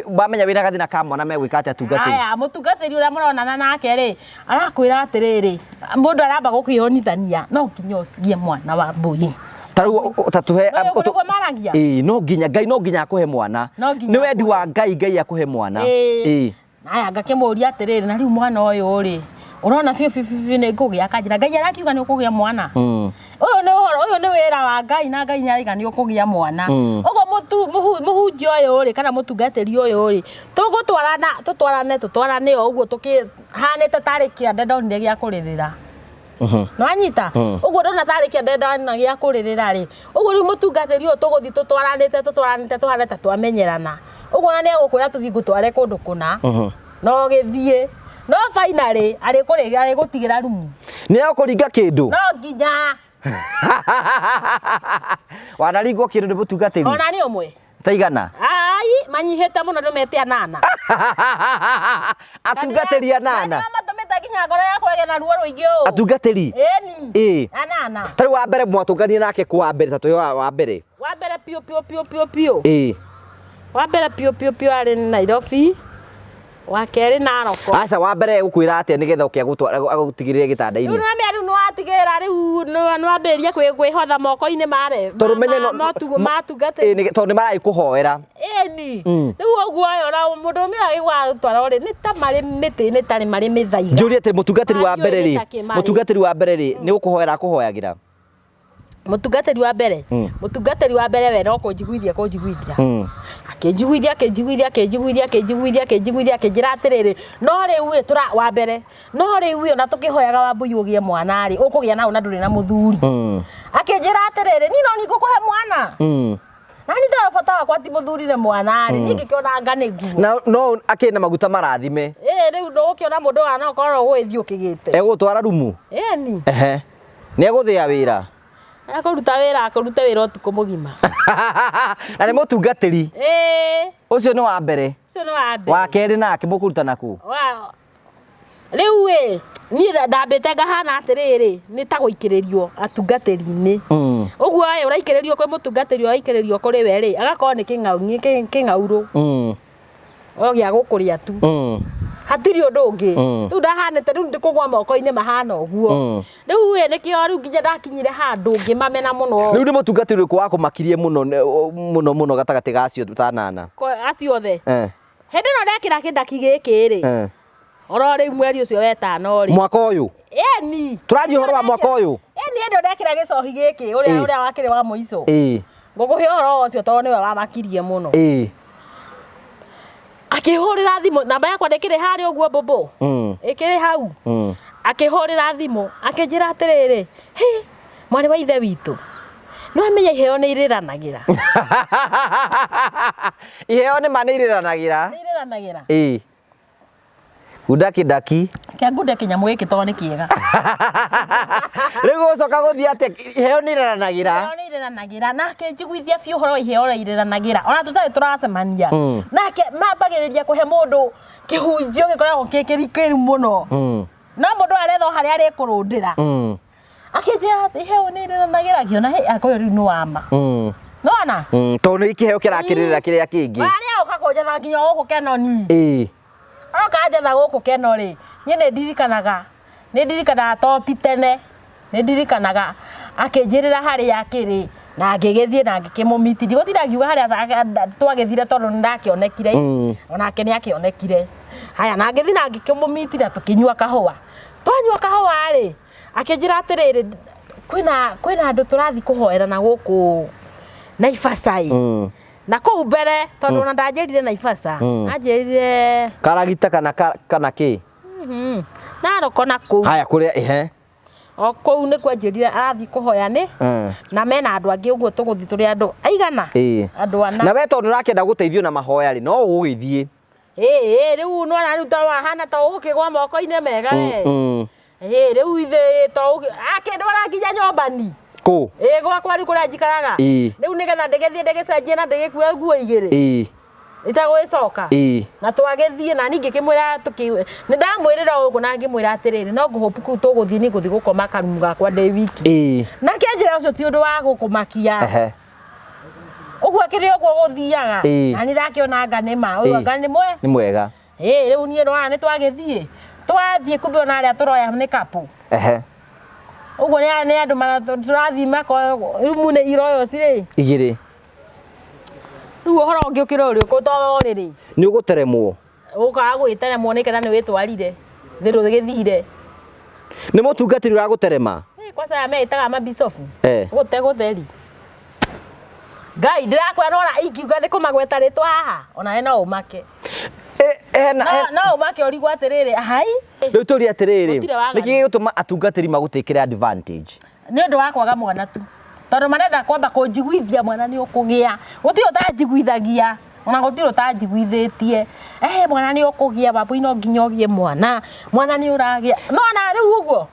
bamenya wĩna gathĩna ka mwana megwĩka atĩ atungatĩri aya mũtungatĩri ũrĩa mũronana nake rĩ arakwĩra atĩrĩrĩ mũndũ aramba gũkĩonithania no nginya ũcirie mwana wa mbũri tarĩu tatuhe ũguo maragia no nginya Ngai no nginya akũhe mwana nĩ wendi wa Ngai akũhe mwana aya ngakĩmũria atĩrĩrĩ na rĩu mwana ũyũ rĩ urona biũ nĩ ngũgĩa kanjĩra Ngai arakiuga nĩ ũkũgĩa mwana ũyũ nĩ wĩra wa Ngai na Ngai nĩaraiga nĩ ũkũgĩa mwana ũguo mũhunjia ũyũ rĩ kana mũtungatĩri ũyũ rĩ tũtwarane o ũguo tũkĩhanĩte tarĩ kĩande ndonire gĩa kũrĩrĩra nwanyita ũguo ndona tarĩ kĩande ndona gĩa kũrĩrĩra rĩ ũguo rĩu mũtungatĩri ũyũ tũgũthiĩ tũtwaranĩte tũhane ta twamenyerana ũguo na nĩegũkwĩra tũthiĩ ngũtware kũndũ kũna no gĩthiĩ no finally arĩgũtigĩra rumu nĩegũkũringa kĩndũ no nginya wanaringwo kĩndũ nĩ mũtungatĩri ona nĩ ũmwe taigana manyihĩte mũno ndũmete anana atungatĩri anana matũmĩte nginya ngoro yakwa ĩgĩe na ruo rũingĩ ũũ atungatĩri anana tarĩ wa mbere mwatũngania nake kwa mbere tatũ wa mbere piũ wa mbere piũ arĩ Nairobi wa kerĩ Naroko aca wa mbere gũkwĩra atĩa nĩgetha agũtigĩrĩre gĩtanda-inĩ rĩu nĩ watigĩrĩra rĩu nĩ wambĩrĩria kwĩhotha moko-inĩ mare matungatĩri tondũ nĩ maragĩkũhoera rĩu ũguo ona mũndũ ũmwe agĩgwa gũtwara rĩ nĩ ta marĩ mĩtĩ nĩ tarĩ marĩ mĩthaiga njũrie atĩ mũtungatĩri wa mbere rĩ nĩ gũkũhoera akũhoyagĩra mũtungatĩri wa mbere we no kũnjiguithia akĩnjĩra atĩrĩrĩ no rĩu wa mbere no rĩu ona tũkĩhoyaga Wambũi ũgĩe mwana rĩ ũkũgĩa naũ na ndũrĩ na mũthuri akĩnjĩra atĩrĩrĩ niĩ no nĩngũkũhe mwana na nĩ ndĩrona bata wakwa ti mũthuri nĩ mwana rĩ niĩ ngĩkĩona anga nĩ nguo no akĩrĩ na maguta marathime rĩu ndũgũkĩona mũndũ wana ũkorwo ũgĩthiĩ ũkĩgĩte egũtwara rumu nĩ egũthĩa wĩra akũruta wĩra ũtukũ mũgima na nĩ mũtungatĩri ũcio nĩ wa mbere wa kerĩ nake mũkũruta nakũ rĩu niĩ ndambĩte ngahana atĩrĩrĩ nĩ ta gũikĩrĩrio atungatĩri-inĩ ũguo ũraikĩrĩrio kwĩ mũtungatĩri ũraikĩrĩrio kũrĩ we rĩ agakorwo nĩ kĩng'aurũ ogia gukuria tu hatiri undu ungi riu ndahanete riu ndikugwa moko-ini mahana uguo riu nikio riu nginya ndakinyire handu ngimamena muno riu ni mutungatiri ku wako makirie muno gatagati gacio tanana acio the hindi no ndekira kindaki giki ri oro riu mweri ucio wetano ri mwaka uyu ni turario horo wa mwaka uyu ni ndo ndekira gicohi giki uria wakire wa muico nguguhe horo ucio tondu niwe wamakirie muno akihurira thimu namba yakwa ndikire hari uguo bobo ikire hau akihurira thimu akinjira atiriri mwari wa ithe witu no amenya iheo ni iriranagira iheo ni maniranagira Udaki kia ngude kinyamu giki to ni kiega riu ucoka guthii ate iheo ni iriranagira nake njiguithia biu horo iheo iriranagira ona tutari turacemania nake mambagiriria kuhe mundu kihunjio gikoragwo kikirikiru muno no mundu aretho hari ari kurundira akinjira iheo ni iriranagira kiona akoyo riu ni wama nona tondu ikiheo kirakirira kiria kingi wari ukakonjera nginya guku kenoni Okajetha guku keno ri nye ndirikanaga to titene ndirikanaga akinjirira hari yakiri na ngigithie na ngikimumitirie gutira ngiuga hari twagithire tondu ndakionekire onake ni akionekire haya na ngithie na ngikimumitiria tukinyua kahua twanyua kahua ri akinjira atiriri kwina andu turathi kuhoera na guku Naivasai na kou mbere tondu na ndanjirire Naivasa anjirire Karagita kana ki Naroko na kou haya kuria o kou ni kwanjirire arathi kuhoya ni na mena andu angi uguo tuguthi turi andu aigana andu ana na we tondu rakenda guteithio na mahoya ri no ugithie riu no na riu to wahana to ukigwa moko-ini mega riu ithe to akendwara nginya nyombani ku gwakwa ri kuria njikaraga riu nigetha ndigethie ndigicenjie na ndigikua nguo igiri itagwicoka na twagithie na ningi kimwira ni ndamwirira ugu na ngimwira atiriri no nguhopu ku tuguthie ni guthi gukoma karumu gakwa ndi wiki na kianjira ucio ti undu wa gukumakia uguo kiri uguo guthiaga na ni rakiona nganima uyu nganimwe ni mwega riu nie no ni twathie kumbe ona aria turoya ni kapu uguo ni andu turathi mako rumu ni iroyo ciri igiri riu uhoro ungi ukira uri ko riri ni uguteremwo ukaga gwiteremwo ni ketha ni witwarire thiru githire ni mutungatiri ura guterema kwanza ya meitaga mabisofu gutheri Ngai ndirakwa nora ingiuga ni kumagweta ritwa haha ona no umake no umake uri gwatiriri hai riu turi atiriri niki gituma atungatiri magutikire advantage ni undu wa kwaga mwana tu tondu marenda kwamba kunjiguithia mwana ni ukugia gutio utanjiguithagia ona gutio utanjiguithitie mwana ni ukugia babu ino nginya ugie mwana ni uragia no na riu uguo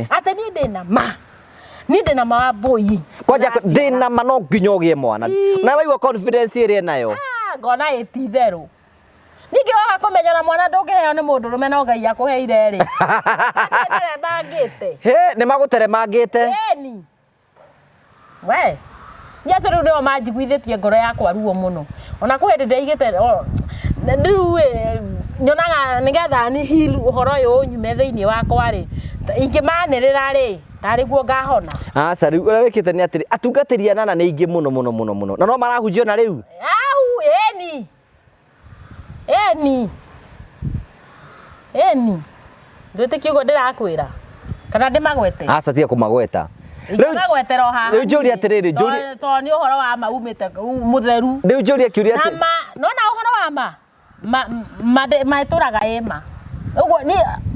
ate ni ndina ma boy kwaja ndina ma no nginya ugie mwana na waigua confidence iri nayo ngona ititheru ningi waka kumenya na mwana ndungiheo ni mundu rume no Ngai akuheire ri bangite ni maguteremangite ni we nyeso riu nio manjiguithitie ngoro yakwa ruo muno ona kuhindi ndeigite riu nyonaga nigetha ni heal uhoro uyu unyume thiini wakwa ri ingimanirira ri tari guo ngahona aca riu uria wikite ni atiri atungatiri anana ni ingi muno na no marahunjio na riu ndute kiugo ndirakwira kana ndimagwete aca tia kumagweta magwetero haha riu njuri atiriri to ni uhoro wa maumite mutheru riu njuri akiuria ati no na uhoro wa maituraga ema uguo ni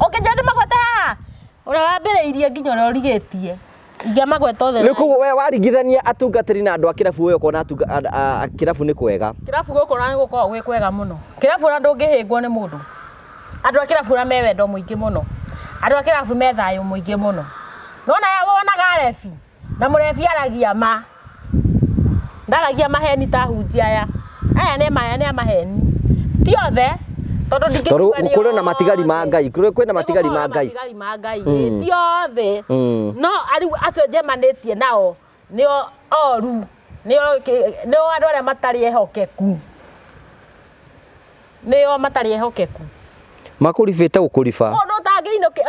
ukinja ndimagwete haha uria wambiriirie nginya uria urigitie ingiamagweta othe riu kuguo we waringithania atungatiri na andu a kirabu we ukona kirabu ni kwega kirabu gukona ni gukorwo gwi kwega muno kirabu na ndungihingwo ni mundu andu a kirabu na mewendo muingi muno andu a kirabu me thayo muingi muno nona ya wonaga refi na murefi aragia ndaragia maheni ta Ahunjia aya ni maheni ti othe tondu ndingikuga ni kuri na matigari ma Ngai kwina matigari ma Ngai ti othe no ari acio njemanitie nao nio oru nio andu aria matari ehokeku nĩo matari ehokeku makuribite gukuriba mundu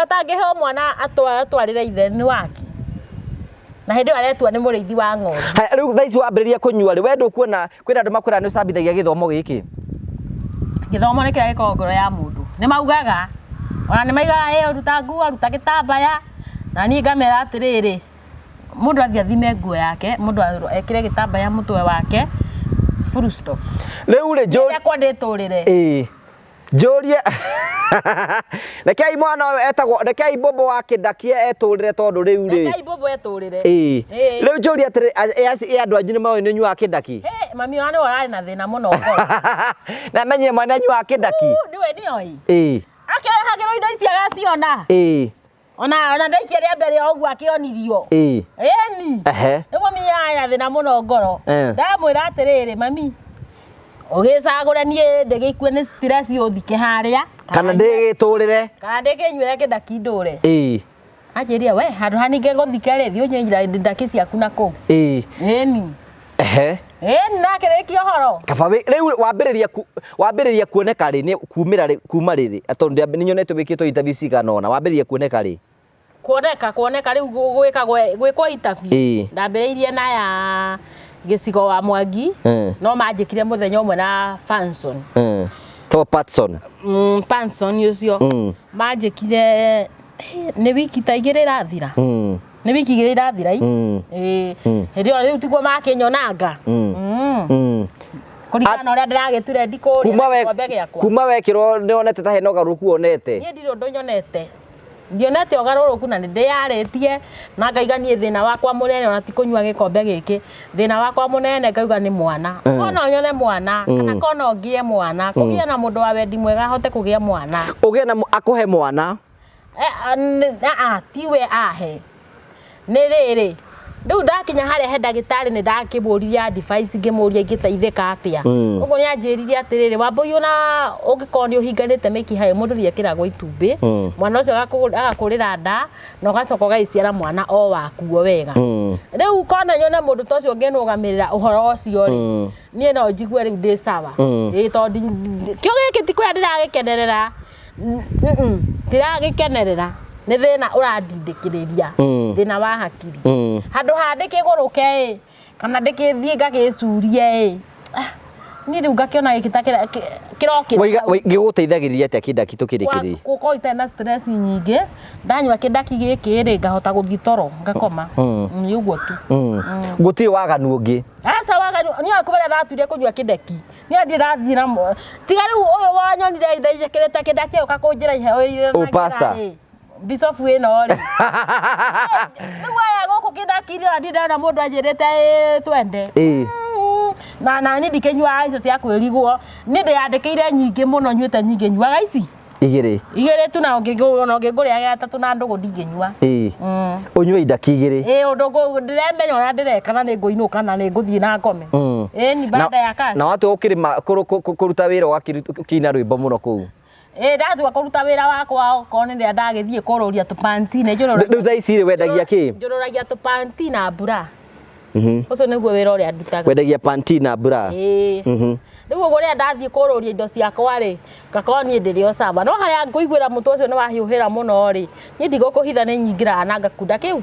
utangiheo mwana atwarire itheni wake na hindi aretua ni muriithi wa ng'ombe riu thaici wambiriria kunyua ri wendo kuona kwina andu makwira ni ucambithagia githomo giki githomo ni kira giko ngoro ya mundu ni maugaga ona ni maigaga ruta nguo ruta gitambaya na ni ngamera atiriri mundu athime nguo yake mundu ekire gitambaya mutwe wake full stop riu ri njuri kwa nditurire Joria rekei mwana etagwo rekei bobo wake ndakie eturire tondu riu ri rekei bobo eturire riu joria atiri andu anyu ni mawe ni nyua kidaki mami ona ni orari na thina muno ngoro na menye mwana nyua kidaki niwe nioi akirehagirwo indo ici agaciona ona ndaikia ria mbere ogu akionirio ni nigo miaya thina muno ngoro ndamwira atiriri mami ugisagura nie ndigikue ni stress uthike haria kana ndigiturire kana ndiginyuire kidaki ndure anjiria we handu haninge guthike ri thi unyira ndaki ciaku nako ni nakirikio horo kaba riu wambiriria kuoneka ri ni kuma riri atondu ni nyonete wikitwo interview ciganona wambiriria kuoneka ri kuoneka riu gwikwa interview ndambiriirie na ya gicigo wa Mwangi no manjikire muthenya umwe na function to patson ucio manjikire ni wiki ta igiri rathira ni wiki igiri rathira hindi o riu tiguo makinyonanga kurikana uria ndiragiture ndikuria kombe giakwa kuma wekirwo nionete ta hena ugaruku onete nie ndiro ndonyonete ndionete ugaruruku na ndiyaritie na ngaiganie thina wakwa munene ona ti kunyua gikombe giki thina wakwa munene ngauga ni mwana ona nyone mwana kana kona ngie mwana kugia na mundu wa wendi mwega hote kugia mwana ugie na akuhe mwana tiwe ahe ni riri riu ndakinya haria he ndagitari ni ndakiburiria advice ngimuria ingiteithika atia uguo ni anjiririe atiriri wambui ona ungikoni uhinganite miki hayo mundu riekiragwo itumbi mwana ucio agakurira nda na ugacoka ugaiciara mwana o wakuo wega riu kona nyone mundu tocio ngenugamirira uhoro ucio ri nie no njigue riu ndi sawa tondu kio giki ti kwa ndiragikenerera ndiragikenerera ni thina urandindikiriria thina wa hakiri handu handike guruke kana ndikithie ngagicurie ni riu ngakiona gikitakira kirokira giguteithagiriria atia kidaki tukirikiri kuko itena stress nyingi ndanywa kidaki giki ri ngahota guthitoro ngakoma ni uguo tu guti waganu ungi asa waganu ni akubera ratuire kunywa kidaki ni ndirathira tigari uyu wanyonire ndaijakirete kidaki ukakunjira iheo ire na pastor Bishop ino ri niwe goko kidaki ri ndira mundu anjirite twende na ni ndikenyua icio cia kwirigwo ni ndiyandikire nyingi muno nyuite nyingi nyuaga ici igiri tu na ngiguria gatatu na ndugu ndinginyua unyue idaki igiri undu ndiremenya uria ndireka na ninguinuka na ninguthie na ngome ni baada ya kazi na watu ukirima kuruta wira wakina rwimbo muno kuu ndatua kuruta wira wakwa kone ndia ndagithie kururia tupanti ne riu thaa ici wendagia ki njururagia tupanti na mbura ucio niguo wira uria ndutaga wendagia panti na mbura riu uria ndathie kururia indo ciakwa ri ngakorwo nie ndirio saba no haria nguiguira mutu ucio ni wahiuhira muno ri nie ndigukuhitha ni nyingira na ngakunda kiu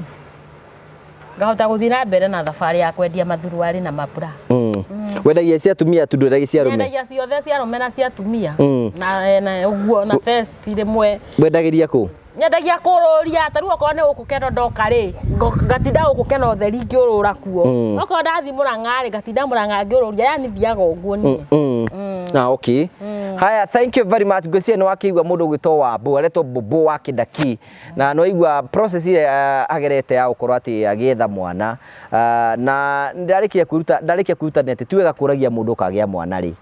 ngahota guthii na mbere na thabari ya kwendia mathuruari na mabura wendagia cia tumia tu ndwendagia cia rume wendagia ciothe cia rume na cia tumia na uguo na first rimwe wendagiria ku nyendagia kururia tariu okorwo ni ukukena ndoka ri ngatinda ukukena utheri ngiurura kuo okorwo ndathi Murang'a ri ngatinda Murang'a ngiururia yani thiaga uguo ni okay haya thank you very much ngwiciria ni wakiigua mundu gwitwo Wambu aretwo Bobo wa Kidaki na no igua process ile agerete ya ukorwo ati agietha mwana na ndarikia kuruta ni ati tiwega kuragia mundu kagia mwana ri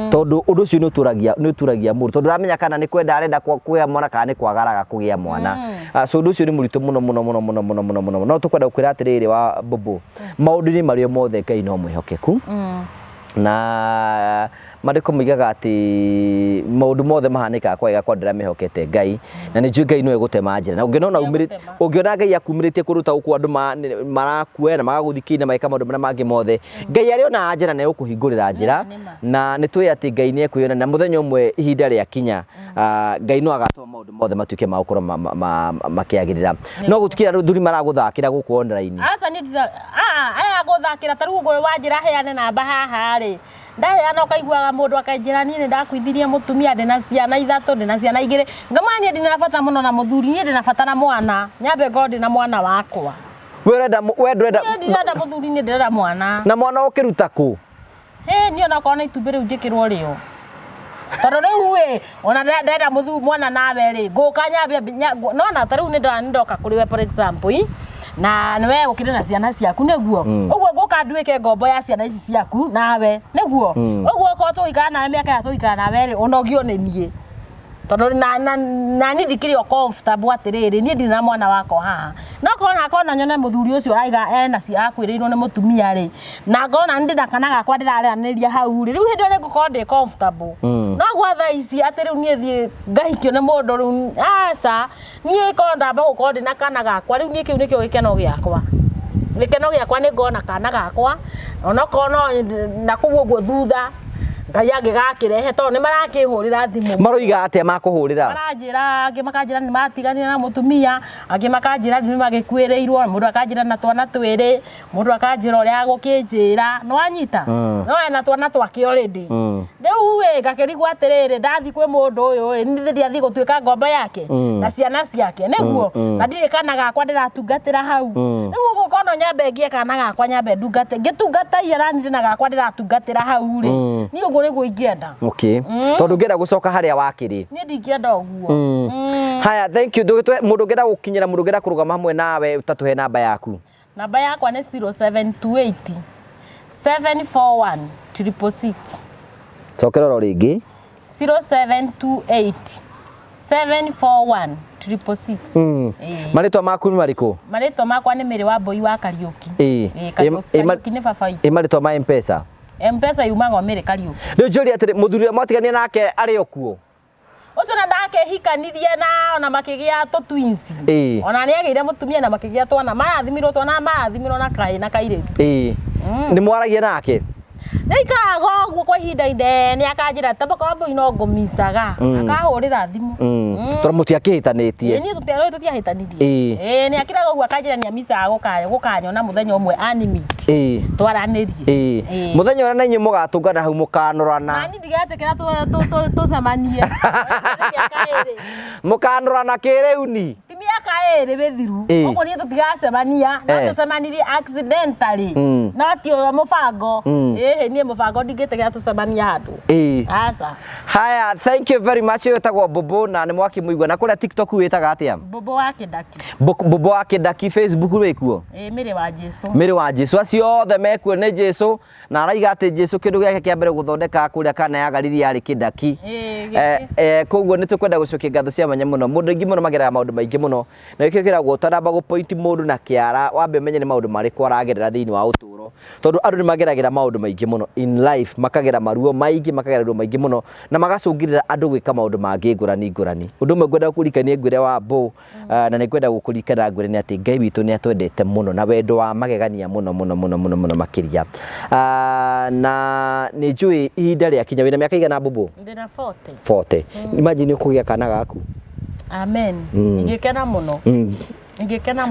tondu undu ucio ni uturagia mundu tondu ramenya kana ni kwenda arenda kugia mwana kana ni kwagaraga kugia mwana so undu ucio ni muritu muno no tukwenda gukwira atiriri wa Bobo maundu ni mario mothe Ngai no mwihokeku na Mandiko moigaga ati maundu mothe mahanikaga kwega kwa ndira mehokete Ngai na ni njui Ngai no egutema njira na ungiona ungiona Ngai akumiritie kuruta uku andu marakue na magaguthikina maika maundu maria mangi mothe Ngai ari ona njira na ukuhingurira njira na nitwe ati Ngai ni ekuyona na muthenya umwe ihinda ria kinya Ngai no agatuma maundu mothe matuike magukoro makiagirira no gutukira thuri maraguthakira guku online asa ni aya guthakira taru ngwe wa njira heane namba haha ri ndaheana ukaiguaga mundu akanjira ni ndakwithirie mutumia ndina ciana ithatu ndina ciana igiri ngamani ndina bata muno na muthuri ni ndina bata na mwana nyambe ngodi na mwana wakwa wenda ndenda muthuri ni ndenda mwana na mwana ukiruta ku ni ona kona itumbĩ rĩu njĩkĩrwo rĩo tondũ rĩu ona ndenda mwana nawe rĩ ngũka nyambia nona ta rĩu nĩ ndoka kũrĩ we for example na nĩwe ũkĩrĩ na ciana ciaku nĩguo ũguo ngũka nduĩke ngombo ya ciana ici ciaku nawe nĩguo ũguo ko tũikara nawe mĩaka ya tũikara nawe rĩ onogio nĩ niĩ tondũ na ni ndikĩrĩ comfortable atĩrĩrĩ niĩ ndina mwana wako haha no kona nyone mũthuri ũcio aiga ena cia akwĩrĩirwo nĩ mũtumia rĩ na ngona ndĩ na kana gakwa ndĩrarĩanĩria hau rĩ rĩu hĩndĩ ĩyo nĩngũkorwo ndĩ comfortable no gwa thaa ici atĩ rĩu niĩ thiĩ ngahikio nĩ mũndũ rĩu aca niĩ korwo ndamba gũkorwo ndĩ na kana gakwa rĩu niĩ kĩu nĩkĩo gĩkeno gĩakwa nĩ ngona kana gakwa onokorwo no na kũu ũguo thutha Ngai angĩgakirehe tondũ nĩ marakĩhũrĩra thimũ maroiga atĩa makuhũrĩra maranjĩra angĩ makanjĩra nĩ matiganire na mũtumia angĩ makanjĩra nĩ magĩkuĩrĩirwo mũndũ akanjĩra na twana twĩrĩ mũndũ akanjĩra ũrĩa agũkĩnjĩra nĩ wanyita no ena twana twake already rĩu ngakĩrigwo atĩrĩrĩ ndathi kwĩ mũndũ ũyũ nĩ ndiathiĩ gũtuĩka ngombo yake na ciana ciake nĩguo na ndirĩ kana gakwa ndĩratungatĩra hau rĩu gũkorwo nyambe ngie kana gakwa nyambe ndungate ngĩtungata irani ndĩ na gakwa ndĩratungatĩra hau rĩ niĩ ũguo nĩguo ingĩenda okay tondũ ngĩenda gũcoka harĩa wakĩrĩ niĩ ndingĩenda ũguo haya thank you mũndũ ngĩenda gũkinyĩra mũndũ ngĩenda kũrũgama hamwe nawe ũtatũhe namba yaku namba yakwa nĩ 0728 741 666 cokera ro rĩngĩ 0728 741 666 marĩtwa maku nĩ marĩkũ marĩtwa makwa nĩ Mĩrĩ wa Mbũi wa Kariũki Kariũki nĩ baba witũ marĩtwa ma M-Pesa M-Pesa yumaga Mĩrĩ Kariũki rĩu njũria atĩrĩ mũthuri mwatigania nake arĩ o kuo ũcio na ndakehikanirie na ona makĩgĩa tũ twins ona nĩ agĩire mũtumia na makĩgĩa twana marathimirwo na kahĩ na kairĩtu nĩ mwaragia nake Nĩikaraga ũguo kwa ihinda inene akanjĩra tabaka wa Mbũi no ngũmicaga akahũrĩra thimũ tondũ mũtiakĩhĩtanĩtie niĩ tũtiahĩtanirie nĩ akĩraga ũguo akanjĩra nĩ amicaga gũkanyona mũthenya ũmwe animate twaranĩrie mũthenya ũrĩa na inyuĩ mũgatũngana hau mũkanorana nani ndigetĩkĩra tũcemanie mũkanorana kĩrĩu ni ti mĩaka ĩrĩ mĩthiru ũguo niĩ tũtigacemania no tũcemanirie accidentally no ti mũbango niĩ mũbango ndingĩtĩkĩra tũcemania handũ aca haya thank you very much wetagwo Bobo na nĩ mwakĩmũigua na kũrĩa TikTok wĩtaga atĩa Bobo wa Kĩndaki Bobo wa Kĩndaki Facebook wĩkuo Mĩrĩ wa Jesũ Mĩrĩ wa Jesũ acio othe mekuo nĩ Jesũ na araiga atĩ Jesũ kĩndũ gĩake kĩa mbere gũthondeka kũrĩa kana ya Galili yarĩ Kĩndaki koguo nĩ tũkwenda gũcokia ngatho cia mwanya mũno mũndũ aingĩ mũno magerera maũndũ maingĩ mũno na gĩkĩo kĩragwo ũtaramba gũpoint mũndũ na kĩara wambe menye nĩ maũndũ marĩkũ aragerera thĩinĩ wa ũtũũro tondũ andũ nĩ mageragĩra maũndũ maingĩ mũno in life makagera maruo maingĩ makagererwo maingĩ mũno na magacũngĩrĩra andũ gwĩka maũndũ mangĩ ngũrani ũndũ ũmwe ngwenda gũkũririkania ngwĩre wa Mbũ na nĩ ngwenda gũkũririkana ngwĩre nĩ atĩ Ngai witũ nĩ atwendete mũno na wendo wa magegania mũno makĩria na nĩ njũĩ ihinda rĩa kinya wĩna mĩaka igana Mbũmbũ ndĩna 40 imagine ũkũgĩa kana gaku amen ingĩkena mũno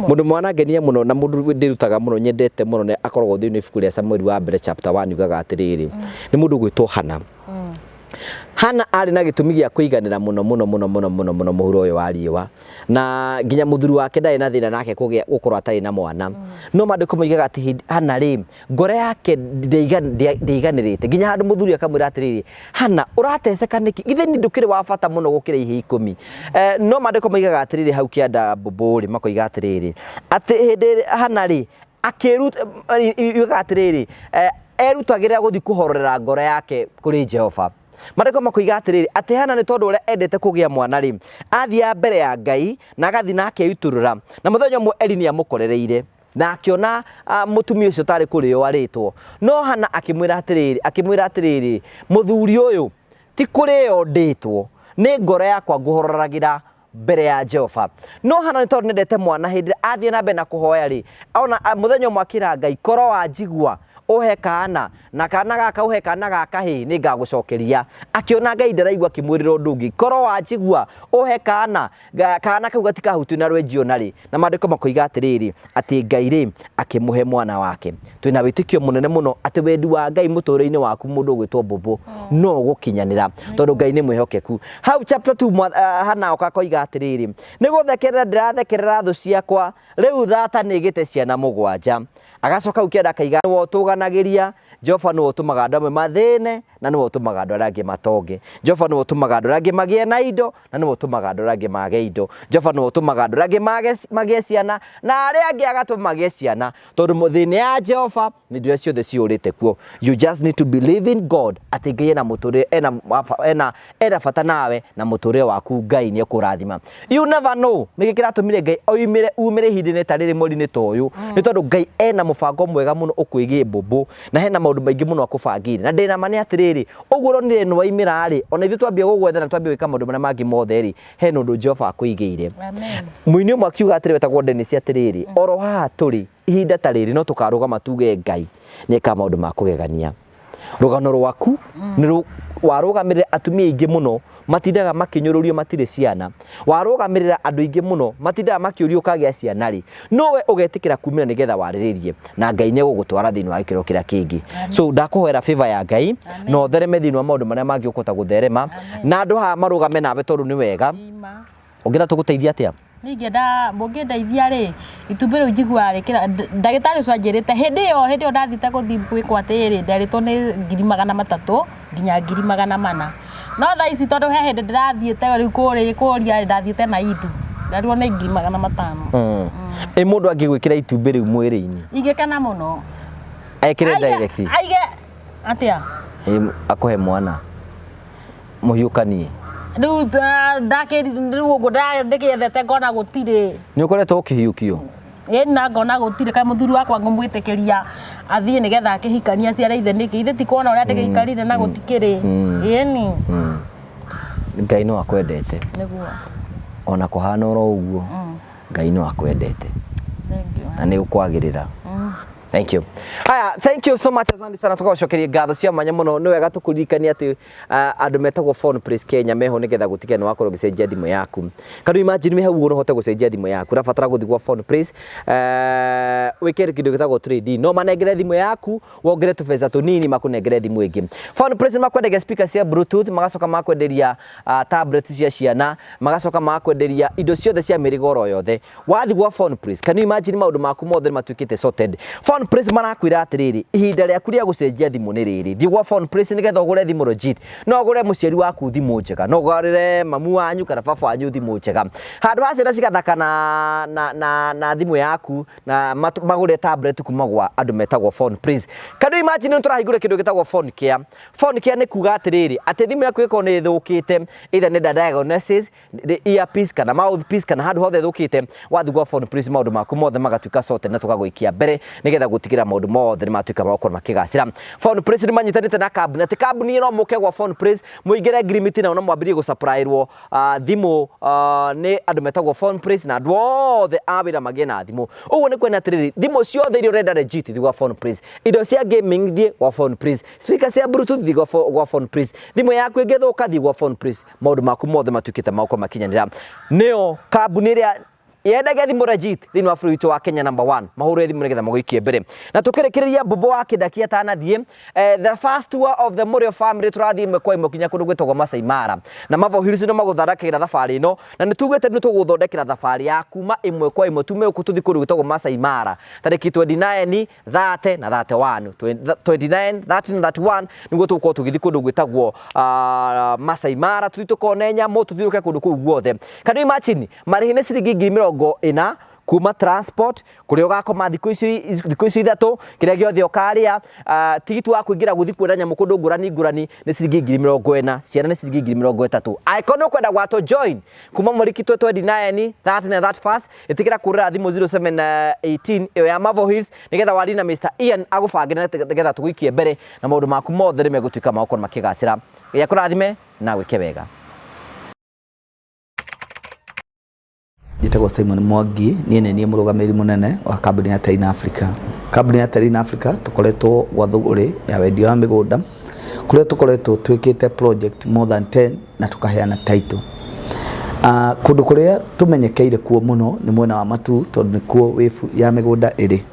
mũndũ mwanangenia mũno na mũndũ ndĩrutaga mũno nyendete mũno nĩ akoragwo thĩinĩ ibuku rĩa Samueli wa mbere chapter 1 ugaga atĩrĩrĩ nĩ mũndũ gwĩtwo Hana arĩ na gĩtũmi gĩa kũiganĩra mũno mũhuro ũyũ wa riũa na nginya mũthuri wake ndarĩ na thĩna nake gũkorwo atarĩ na mwana no maandĩko moigaga atĩ Hana rĩ ngoro yake ndĩiganĩrĩte nginya handũ mũthuri akamwĩra atĩrĩrĩ Hana ũrateceka nĩkĩ githĩ nĩ ndũkĩrĩ wa bata mũno gũkĩra ihĩ 10 no maandĩko moigaga atĩrĩrĩ hau kĩanda Mbũmbũ rĩ makoiga atĩrĩrĩ atĩ hĩndĩ Hana rĩ akĩruta atĩrĩrĩ erutagĩra gũthiĩ kũhorera ngoro yake kũrĩ Jehova Maandĩko makoiga atĩrĩrĩ atĩ Hana nĩ tondũ ũrĩa endete kũgĩa mwana rĩ athiaga mbere ya Ngai na agathi nake itũrũra na mũthenya ũmwe Eli nĩ amũkorereire na akiona mutumia ucio tari kurio aritwo no Hana akimwira atiriri muthuri uyu ti kurio nditwo ni ngoro yakwa nguhoraragira mbere ya Jehova no Hana ni tondu nendete mwana hindi athie na mbere na kuhoya ri ona muthenya mwakira Ngai koro wanjigua uhe kana na kana gaka uhe kana gaka hi ni ngagucokeria akiona Ngai ndaraigua kimwiriro ndungi koro wanjigua uhe kana kau gatikahutu na rwenjio nari na mandiko makoiga atiriri ati Ngai ri akimuhe mwana wake twina witikio munene muno ati wendi wa Ngai muture-ini waku mundu gwitwo Bobo no gukinyanira tondu Ngai ni mwihokeku hau chapter 2 Hana okakoiga atiriri ni guthekerera ndirathekerera thu ciakwa riu thata ni gite ciana mugwanja agacoka ukienda akaiga wo tuganagiria Jehova no utumaga andu amwe mathine na no utumaga andu arangi matonge Jehova no utumaga andu arangi magie na indo na no utumaga andu arangi mage indo Jehova no utumaga andu arangi mage ciana na aria angi agatumaga ciana tondu muthine ya Jehova ni ndio ciothe ciurite kuo you just need to believe in God ati Ngai na muture ena bata nawe na muture waku Ngai ni ekurathima you never know nikikira tumire Ngai umire hindine tariri muri-ini toyu ni tondu Ngai ena mubango mwega muno ukwigie Bobo na hena maundu maingi muno akubangire na ndina mani atiriri uguo ronire no waimira ri ona ithu twambie gugwetha na twambie gwika maundu maria mangi mothe ri he nundu Jehova akuigeire amen muini umwe akiuga atiri wetagwo Dennis atiriri oro haha turi ihinda tariri no tukarugama tuge Ngai ni eka maundu ma kugegania rugano rwaku ni warugamirira atumia ingi muno matindaga makinyururio matire ciana warugamirira andu ingi muno matindaga makiurio kagia ciana ri nowe ugetikira kumira nigetha wariririe na Ngai ni gugutwara thini wa gikiro kiria kingi so ndakuhoera favor ya Ngai no thereme thini wa maundu maria mangi ukota gutherema na andu ha marugame nawe tondu ni wega ungira tuguteithia atia ningenda mungendeithia ri itumbiro njigua rikira ndagitari ucio anjirite hindi yo ndathite guthi gwikwo atiri ndaritwo ni 300,000 nginya 400,000 no tha ici tondu he hindi ndirathiite riu kuria ndathiite na indu ndarirwo ni 500,000 mundu angigwikira itumbi riu mwiri-ini ingikena muno ekire direct aige atia akuhe mwana muhiukanie riu riu uguo ndikiethete ngona gutiri ni ukoretwo ukihiukio na ngona gutiri kai muthuri wakwa ngumwitikiria athie nigetha akihikania ciara ithe niki ithe ti kuona uria ndigiikarire na gutikiri ni Ngai no akwendete niguo ona kuhana oro uguo Ngai no akwendete na ni ukwagirira thank you haya thank you so much asante sana tukacokeria ngatho cia manya muno ni wega tukuririkania ati andu metagwo phone praise Kenya meho nigetha gutikira ni wakorwo gicenjia thimu yaku kandu imagine me hau no hote gucenjia thimu yaku rabatara guthi gwa phone praise wikere kindu gitagwo trade no manengere thimu yaku wongere tubeza tunini makunengere thimu ingi phone praise makwenderia speaker cia bluetooth magacoka makwenderia tablet cia ciana magacoka makwenderia indo ciothe cia mirigoro yothe wathi gwa phone praise can you imagine maundu maku mothe matuikite sorted phone praise marakwira atiriri ihinda riaku ria gucenjia thimu ni riri thi gwa phone praise nigetha ugure thimu legit no ugure muciari waku thimu njega no ugurire mamu wanyu kana baba wanyu thimu njega handu hacira cigathaka na thimu yaku na magure tablet kuma gwa andu metagwo phone praise can you imagine turahingure kindu gitagwo phone care ni kuga atiriri ati thimu yaku iko ni thukite either ni diagnosis earpiece kana mouthpiece kana handu hothe thukite wathi gwa phone praise maundu maku mothe magatuika sorted na tugaguikia mbere nigetha gutigira maundu mothe ni matuika makorwo makigacira phone praise ni manyitanite na company ati company no muke gwa phone praise muingire agreement na no mwambirie gu supply rwo thimu ni andu metagwo phone praise na andu othe awira magie na thimu uguo ni kwena atiriri thimu ciothe iria urenda legit gwa phone praise indo cia gaming thie gwa phone praise speaker cia bluetooth thie gwa phone praise thimu yaku ingithuka thie gwa phone praise maundu maku mothe matuikite mako makinyanira nio company iria yendaga thimu legit thini wa bũrũri witũ wa Kenya number 1 mahũre thimu nigetha magũikie mbere na tukirekereria Bobo wa kidakia tanathie the first tour of the Morio family turathie kwa imwe kinya kundu gwitagwo Maasai Mara na mavo hills no magutharakira thabari ino na nitugwete ni tuguthondekera thabari ya kuma imwe kwa imwe tume uku tuthi kundu gwitagwo Maasai Mara tariki 29 30 na 31 29 30 na 31 niguo tuko tugithi kundu gwitagwo Maasai Mara tuthi tukone nyamũ tuthiuke kundu kuu guothe kana imagine marihine ciringi 40 ina kuma transport kuria ugakoma thikũ icio ithatu kiria giothe ukaria tigiti wa kuingira guthi kuona nyamu kundu ngurani ni ciringi 40,000 ciana ni ciringi 30,000 aikono kwenda gwato join kuma murikitwe 29 that na that fast itikira kurira thimu 0718 iyo ya Marvel Hills nigetha wari na Mr Ian agubangire nigetha tugikie mbere na maundu maku mothe nimegutuika makon makigacira ya kurathime na gwike wega. Jitagwo Simon Mwangi ni murugamiri munene wa kambuni ya Terrain Africa. Kambuni ya Terrain Africa tukoretwo gwa thuguri ya wendio wa migunda kuria tukoretwo twikite project more than 10 na tukaheana title. Kundu kuria tumenyekeire kuo muno ni mwena wa Matu tondu nikuo wifu ya migunda iri.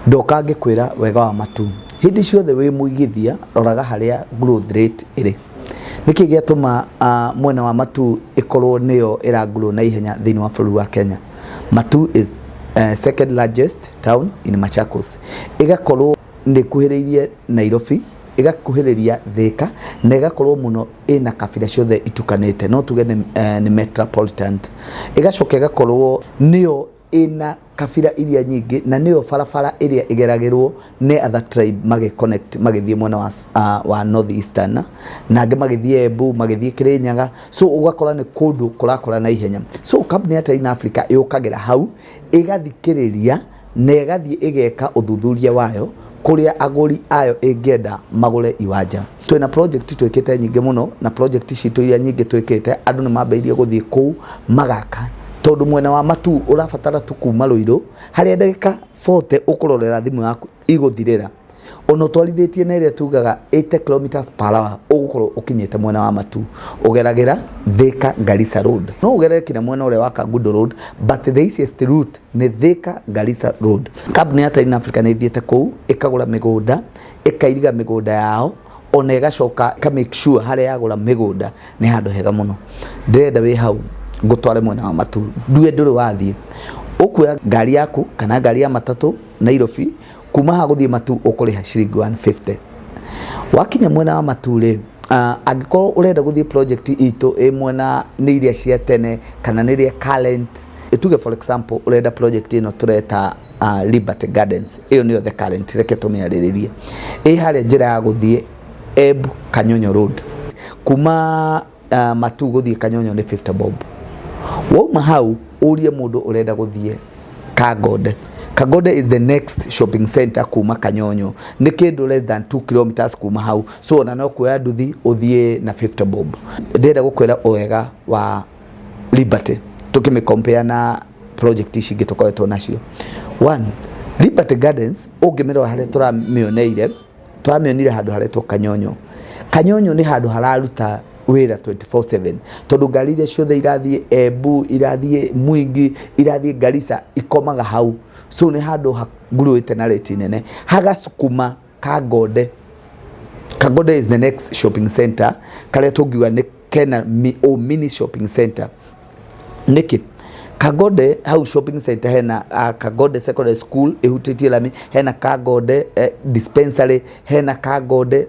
Ndokange kwira wega wa Matu. Hindi ciothe wi muigithia roraga haria growth rate iri. Niki giatuma mwena wa Matu ikorwo niyo iragrow na ihenya thini wa bũrũri wa Kenya. Matu is second largest town in Machakos. Igakorwo ndikuhiririe Nairobi, igakuhiriria Thika na igakorwo muno ina kabira ciothe itukanite no tuge ni metropolitan. Igacoka igakorwo niyo ina kabira iria nyingi na niyo farafara iria igeragirwo ne other tribe mage connect magithie mwena wa north eastern na ange magithie Embu magithie Kirinyaga so ugakora ni kundu kurakora na ihenya so company ya Terrain Africa yukagira hau igathikiriria na igathie igeka uthuthuria wayo kuria aguri ayo ingenda magure iwanja. Twina project twikite nyingi muno na project citu iria nyingi twikite andu ni mambeirie guthie kuu magaka tondu mwena wa Matu urabatara tukuma Ruiru haria ndagika 40 ukurorera thimu yaku iguthirira ono twarithetie na iria tugaga 80 km/h ugukorwo ukinyite mwena wa Matu ugeragira Thika Garissa Road no ugerere kina mwena ule wa Kangundo Road but the easiest route ni Thika Garissa Road. Company ya Terrain Africa ni thiete kuu ikagura migunda ikairiga migunda yao ona igacoka ka make sure haria yagura migunda ni handu hega muno ndirenda wi hau ngutware mwena wa Matu ndue nduri wathie ukuya ngari yaku kana ngari ya matatu Nairobi kuma ha guthie Matu ukuriha ciringi 150 wakinya mwena wa Matu ri angikorwo urenda guthie project itu mwena ni iria cia tene kana ni iria current ituge for example urenda project ino tureta Liberty Gardens iyo niyo the current reke tumiariririe haria njira ya guthie Embu Kanyonyo Road kuma Matu guthie Kanyonyo ni 50 bob. Wauma hau urie mundu urenda guthie Kagode. Kagode is the next shopping center kuma Kanyonyo ni kindu less than 2 kilometers kuma hau so na no kuya nduthi uthie na 50 bob. Ndenda gukwira wega wa Liberty tukime compare na project ici ngitokoretwo nacio. One, Liberty Gardens ungimirwa haria turamioneire handu haretwo Kanyonyo. Kanyonyo ni handu hararuta wira 24/7 tondu ngari iria ciothe irathie Embu irathie Mwingi irathie Garissa ikomaga hau so ni handu haguruite na rate nene hagasukuma Kagode. Kagode is the next shopping center karia tungiuga ni Kena mini shopping center niki Kagode hau shopping center hena Kagode secondary school ihutitie lami hena Kagode dispensary hena Kagode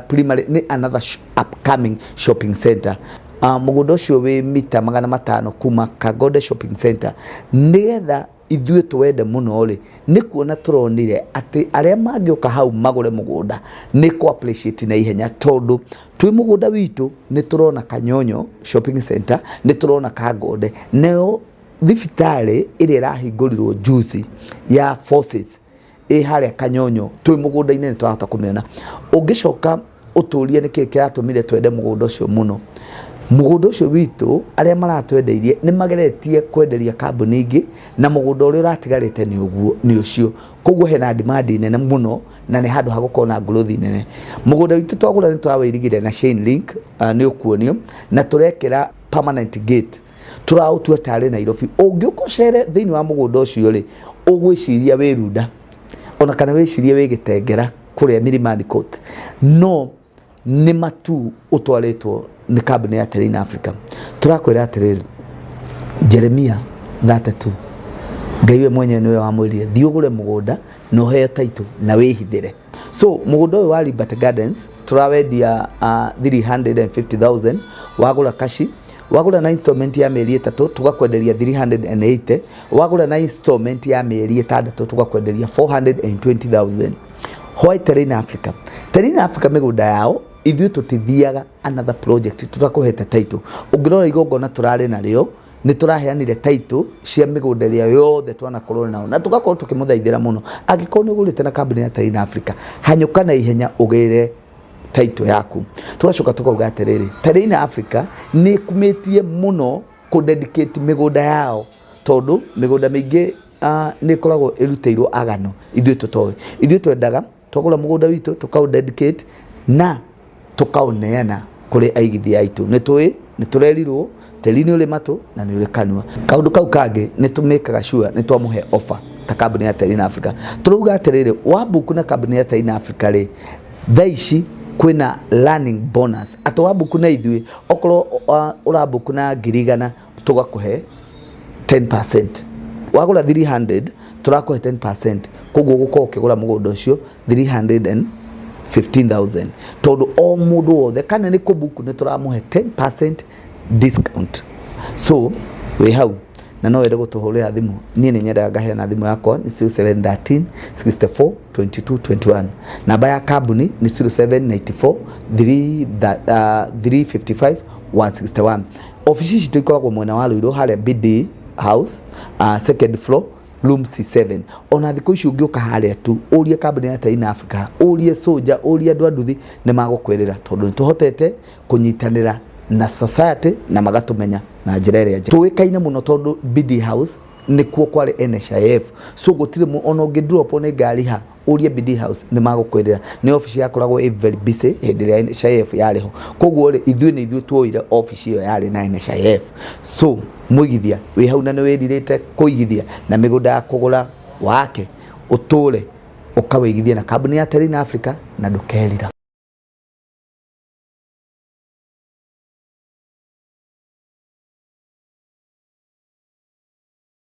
primary ni another upcoming shopping center. Mugunda ucio wi mita 500 kuma Kagode shopping center nigetha ithuĩ twende muno ri ni kuona turonire ati aria mangioka hau magure mugunda ni ko appreciate na ihenya tondu twi mugunda witu ni turona Kanyonyo shopping center ni turona Kagode neo thibitari iria irahingũrirwo juice ya forces haria Kanyonyo twi mugunda ine ni twahota kumiona ungicoka uturie ni kiki kiratumire twende mugunda ucio muno. Mugunda ucio witu aria maratwendeirie ni mageretie kwenderia kambuni ingi na mugunda uria uratigarite ni ucio koguo hena demand nene muno na ni handu hagukona growth nene. Mugunda witu twagura ni twawirigire na chain link ni ukuonio na turekera permanent gate turautua tare Nairobi ungiukocere thini wa mugunda ucio ri ugwiciria wirunda ona kana wicirie wigitengera kuria Milimani Court no ni Matu utwaretwo ni kambuni ya Terrain Africa. Turakwira atiriri Jeremia 32 ngaiwe mwenye niwe wamwiriye thiugure mugunda no heo title na wihithire so mugunda wa Liberty Gardens turawendia 350,000 wagura kashi wagura na installment ya mieri 3 tugakwenderia 380, wagura na installment ya mieri 6 tugakwenderia 420,000. Why Terrain Africa? Terrain Africa migunda yao ithuĩ tutithiaga another project, tutakuhete title. Ungirora igongona turare narĩo ni turaheanire title cia migunda ĩrĩa yothe twanakorwo nao, na tugakorwo tukimuthaithira muno. Angĩkorwo nĩ ũgũrĩte na kambuni ya Terrain Africa, hanyũka na ihenya ũgĩre title yaku. Tugacoka tukauga atĩrĩrĩ, Terrain Africa nĩ kumĩtie muno ku dedicate migunda yao, tondu migunda mĩingĩ nĩ koragwo ĩrutĩirwo agano ithuĩ tũtoĩ. Ithuĩ twendaga twagũra mũgũnda witũ tukau dedicate na tukauneana kuri aigithia aitu. Nĩ turerirwo tĩri nĩ ũrĩ matũ na nĩ ũrĩ kanua. Kaũndũ kau kangĩ nĩ tũmĩkaga sure nĩ twamũhe offer ta kambuni ya Terrain Africa. Turauga atĩrĩrĩ, wabuku na kambuni ya Terrain Africa rĩ, thaa ici kwĩna learning bonus. Atĩ wabuku na ithuĩ okorwo ũrabuku na 100 tũgakũhe 10%. Wagũra 300 tũrakũhe 10%. Koguo gũkorwo ũkĩgũra mũgũnda ũcio 315,000. Tondu o mũndũ wothe kana nĩ kũbuku nĩ tũramũhe 10% discount. So we hau na no wende gũtũhũrĩra thimũ, niĩ nĩ nyendaga ngaheana thimũ yakwa ni 0713 64 22 21. Namba ya kambuni ni 0794 355 161. Ofisi citũ ikoragwo mwena wa Ruiru harĩa BD House, second floor, room C7. Ona thikũ ici ũngĩũka harĩa tu ũrie kambuni ya Terrain Africa, ũrie Soja, ũrie andũ anduthi nĩ magũkwĩrĩra, tondu nĩ tũhotete kũnyitanĩra na society na magatũmenya na njĩra ĩrĩa njega. Tũĩkaine mũno tondu BD House nĩkuo kwarĩ NHIF, so gũtirĩ ona ũngĩ drop ona ngari ha ũrie BD House nĩ magũkwĩrĩra. Nĩ office yakoragwo very busy hĩndĩ ĩrĩa NHIF yarĩ ho. Koguo rĩ ithuĩ tuoire office ĩyo yarĩ na NHIF. So mũigithia wĩ hau na nĩ wĩrirĩte kũigithia na mĩgũnda ya kũgũra wake ũtũre ũkawĩigithia na kambuni ya Terrain Africa na ndũkerira.